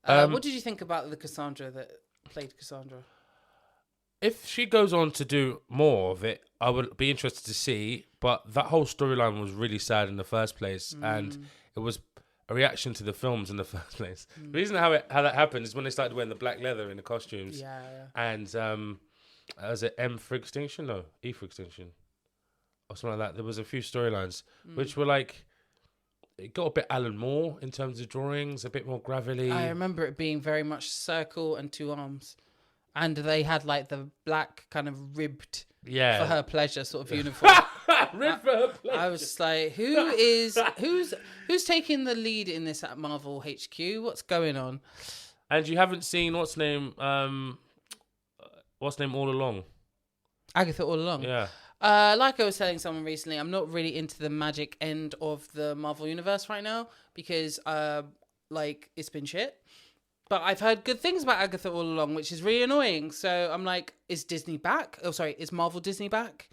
Um, what did you think about the Cassandra that played Cassandra? If she goes on to do more of it, I would be interested to see. But that whole storyline was really sad in the first place, and it was a reaction to the films in the first place. The reason how that happened is when they started wearing the black leather in the costumes. Yeah. And was it M for Extinction? No, E for Extinction, or something like that. There was a few storylines which were like, it got a bit Alan Moore in terms of drawings, a bit more gravelly. I remember it being very much circle and two arms. And they had like the black kind of ribbed for her pleasure sort of uniform. Ribbed for her pleasure. I was just like, who's taking the lead in this at Marvel HQ? What's going on? And you haven't seen what's name all along? Agatha All Along. Yeah. Like I was telling someone recently, I'm not really into the magic end of the Marvel universe right now because it's been shit. But I've heard good things about Agatha All Along, which is really annoying. So I'm like, is Disney back? Oh, sorry, is Marvel Disney back?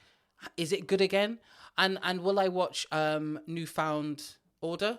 Is it good again? And will I watch Newfound Order?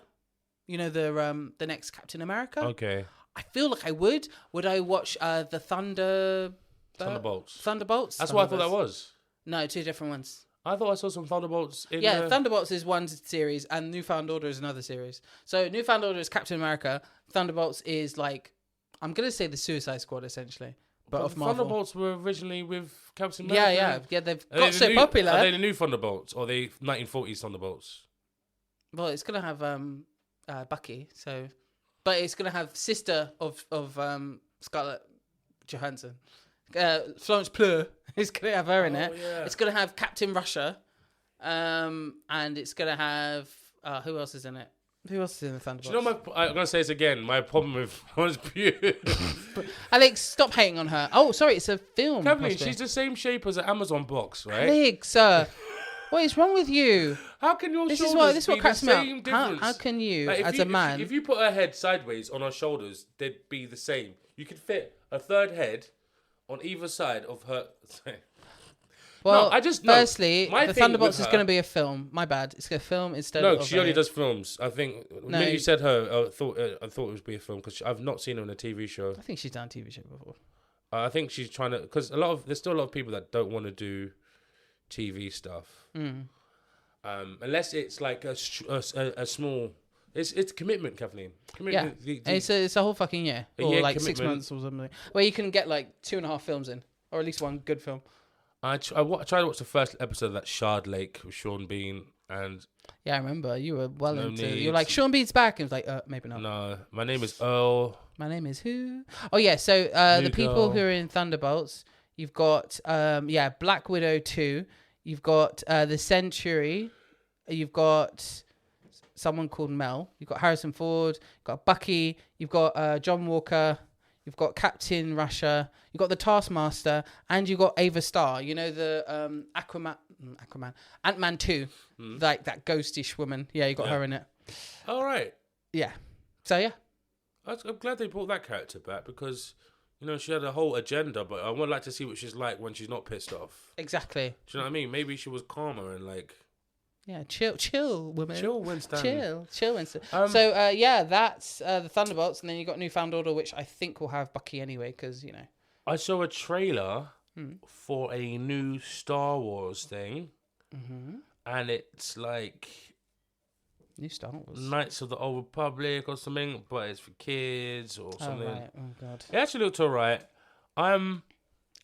You know, the next Captain America? Okay. I feel like I would. Would I watch the Thunderbolts? Thunderbolts? That's what I thought that was. No, two different ones. I thought I saw some Thunderbolts in Thunderbolts is one series and Newfound Order is another series. So Newfound Order is Captain America. Thunderbolts is like, I'm going to say the Suicide Squad essentially, but of Marvel. Thunderbolts were originally with Captain America. Yeah, they've got so popular. Are they the new Thunderbolts or the 1940s Thunderbolts? Well, it's going to have Bucky, but it's going to have sister of Scarlett Johansson. Florence Pugh is going to have her in it. Yeah. It's going to have Captain Russia, and it's going to have who else is in it? Who else is in the Thunderbolts? Do you know I'm going to say this again. My problem with Florence Pugh. Alex, stop hating on her. Oh, sorry, it's a film. Kathleen, she's the same shape as an Amazon box, right? Alex, what is wrong with you? How can your shoulders be the same difference? How can you, as a man... If you put her head sideways on her shoulders, they'd be the same. You could fit a third head on either side of her... Well, firstly, the Thunderbolts is going to be a film. My bad. It's a film instead of... No, she only does films. I think... When you said her, I thought it would be a film because I've not seen her in a TV show. I think she's done a TV show before. I think she's trying to... Because there's still a lot of people that don't want to do TV stuff. Unless it's like a small... It's commitment, Kathleen. Commitment. Yeah, it's a whole fucking year. Or like 6 months or something. Where you can get like 2.5 films in. Or at least one good film. I tried to watch the first episode of that Shard Lake with Sean Bean and... Yeah, I remember. You were well into... You're like, Sean Bean's back. And it was like, maybe not. No, my name is Earl. My name is who? Oh, yeah. So the people who are in Thunderbolts, you've got, Black Widow 2. You've got The Century. You've got someone called Mel. You've got Harrison Ford. You've got Bucky. You've got John Walker. You've got Captain Russia. You've got the Taskmaster, and you've got Ava Starr. You know the Ant-Man 2, like that ghostish woman. Yeah, you got her in it. All right. Yeah. So yeah, I'm glad they brought that character back because she had a whole agenda, but I would like to see what she's like when she's not pissed off. Exactly. Do you know what I mean? Maybe she was calmer and like. Yeah, chill, woman. Chill, Winston. Chill, Winston. That's the Thunderbolts, and then you got Newfound Order, which I think will have Bucky anyway, because I saw a trailer for a new Star Wars thing, and it's like new Star Wars, Knights of the Old Republic or something, but it's for kids or something. Oh, right. Oh god, it actually looked alright.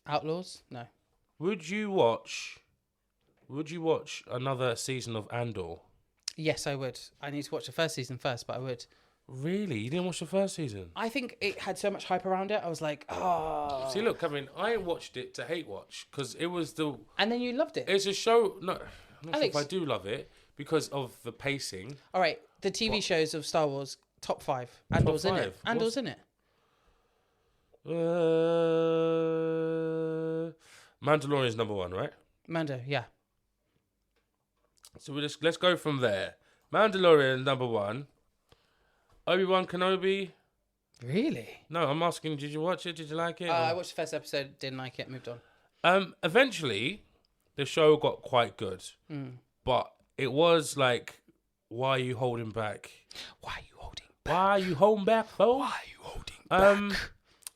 Outlaws? No. Would you watch another season of Andor? Yes, I would. I need to watch the first season first, but I would. Really? You didn't watch the first season? I think it had so much hype around it. I was like, oh. See, look, I watched it to hate watch because it was the... And then you loved it. It's a show... No, I'm not sure if I do love it because of the pacing. All right, the TV shows of Star Wars, top 5. Andor's in it. Andor's in it. Mandalorian's number 1, right? Mando, yeah. So let's go from there. Mandalorian number 1. Obi-Wan Kenobi. Really? No, I'm asking. Did you watch it? Did you like it? I watched the first episode. Didn't like it. Moved on. Eventually, the show got quite good, but it was like Why Are You Holding Back? Why are you holding back? Why are you holding back, though? Why are you holding back?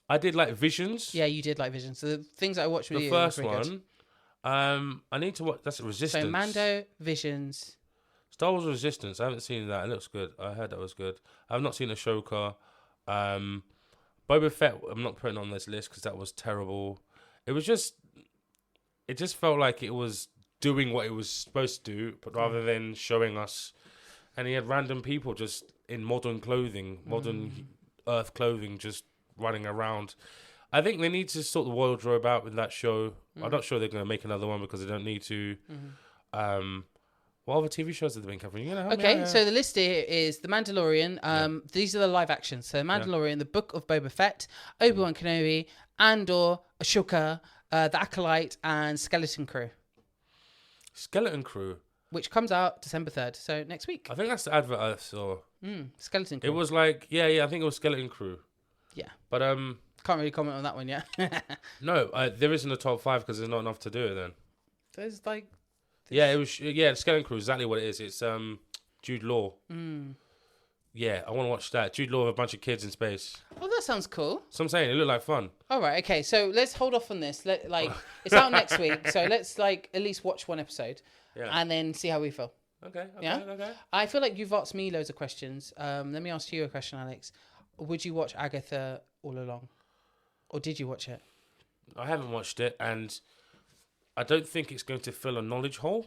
I did like Visions. Yeah, you did like Visions. So the things that I watched with The you. first were pretty good. one. I need to watch. That's Resistance. So Mando, Visions. Star Wars Resistance. I haven't seen that. It looks good. I heard that was good. I've not seen Ashoka. Boba Fett. I'm not putting on this list because that was terrible. It just felt like it was doing what it was supposed to do, but rather than showing us. And he had random people just in modern clothing, modern Earth clothing, just running around. I think they need to sort the wardrobe out with that show. I'm not sure they're going to make another one because they don't need to. What other TV shows have they been covering? You know, Okay, so the list here is The Mandalorian. These are the live actions. So Mandalorian, The Book of Boba Fett, Obi-Wan Kenobi, Andor, Ashoka, The Acolyte, and Skeleton Crew. Skeleton Crew. Which comes out December 3rd, so next week. I think that's the advert I saw. Skeleton Crew. It was like, I think it was Skeleton Crew. Yeah. But, can't really comment on that one yet. no, there isn't a top 5 because there's not enough to do it then. There's like... Yeah, it was, Skeleton Crew, exactly what it is. It's Jude Law. Yeah, I want to watch that. Jude Law with a bunch of kids in space. Oh, that sounds cool. So I'm saying, it looked like fun. All right, okay, so let's hold off on this. It's out next week, so let's at least watch one episode and then see how we feel. Okay. I feel like you've asked me loads of questions. Let me ask you a question, Alex. Would you watch Agatha all along? Or did you watch it? I haven't watched it, and I don't think it's going to fill a knowledge hole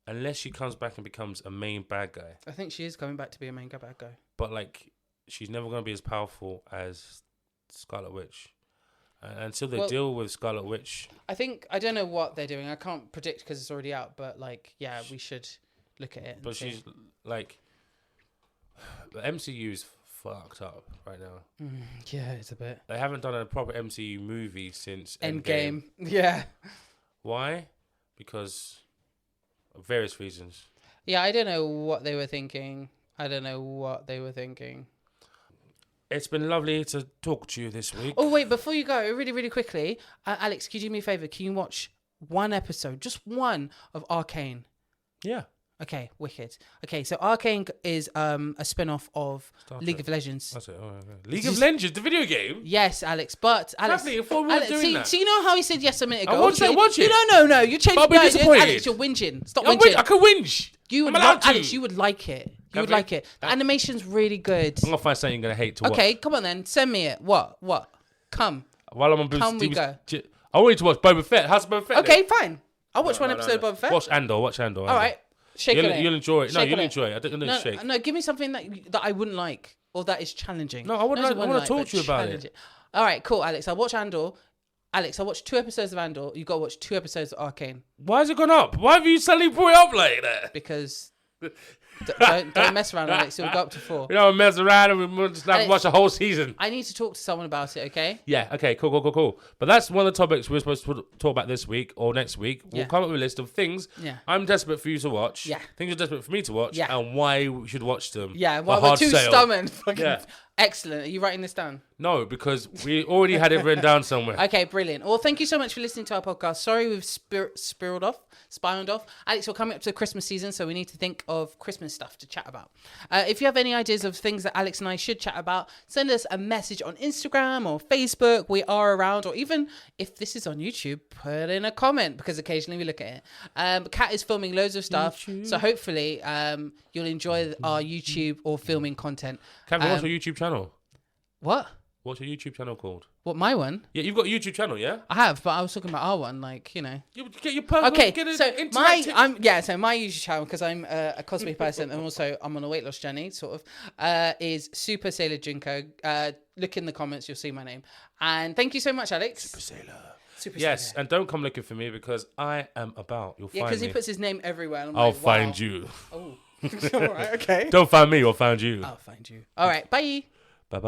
unless she comes back and becomes a main bad guy. I think she is coming back to be a main bad guy. But, she's never going to be as powerful as Scarlet Witch. Until they deal with Scarlet Witch. I don't know what they're doing. I can't predict because it's already out, but, we should look at it. But she's, the MCU's fucked up right now. Yeah, it's a bit. They haven't done a proper MCU movie since Endgame. Yeah. Why? Because of various reasons. Yeah, I don't know what they were thinking. It's been lovely to talk to you this week. Oh, wait, before you go, really, really quickly, Alex, could you do me a favour? Can you watch one episode, just one, of Arcane? Yeah. Okay, wicked. Okay, so Arcane is a spin-off of League of Legends. That's it. Oh, okay. League of Legends, the video game? Yes, Alex, but... Alex, I thought we were doing that. So you know how he said yes a minute ago? I watch it. No, you changed... I'll be disappointed. Alex, you're whinging. Stop whinging. I can whinge. Alex, you would like it. You would like it. The animation's really good. I'm going to find something you're going to hate to watch. Okay, come on then. Send me it. What? Come. While I'm on Boost, Come we go. I want you to watch Boba Fett. How's Boba Fett? Okay, fine. I'll watch one episode of Boba Fett. Watch Andor. All right. Shake it. You'll enjoy it. No, you'll enjoy it. I don't know shake. No, give me something that I wouldn't like or that is challenging. No, I want to talk to you about it. All right, cool, Alex. I'll watch Andor. Alex, I watched 2 episodes of Andor. You got to watch 2 episodes of Arcane. Why has it gone up? Why have you suddenly brought it up like that? Because don't mess around, Alex. It'll go up to 4. We don't mess around and we'll just watch the whole season. I need to talk to someone about it, okay? Yeah, okay, cool. But that's one of the topics we're supposed to talk about this week or next week. We'll come up with a list of things I'm desperate for you to watch. Yeah. Things you're desperate for me to watch. Yeah. And why we should watch them. Yeah, well, we're too stubborn. Excellent. Are you writing this down? No, because we already had it written down somewhere. Okay, brilliant. Well, thank you so much for listening to our podcast. Sorry we've spiraled off. Alex, we're coming up to the Christmas season, so we need to think of Christmas stuff to chat about. If you have any ideas of things that Alex and I should chat about, send us a message on Instagram or Facebook. We are around, or even if this is on YouTube, put in a comment because occasionally we look at it. Kat is filming loads of stuff, so hopefully you'll enjoy our YouTube or filming content. Kevin, what's your YouTube channel? What? What's your YouTube channel called? What, my one? Yeah, you've got a YouTube channel, yeah? I have, but I was talking about our one, You get your personal... Okay, so my YouTube channel, because I'm a cosplay person and also I'm on a weight loss journey, sort of, is Super Sailor Junko. Look in the comments, you'll see my name. And thank you so much, Alex. Super Sailor. And don't come looking for me because I am about. You'll find me. Yeah, because he puts his name everywhere. And I'll find you. Oh, all right, okay. Don't find me, I'll find you. I'll find you. All right, bye. Bye.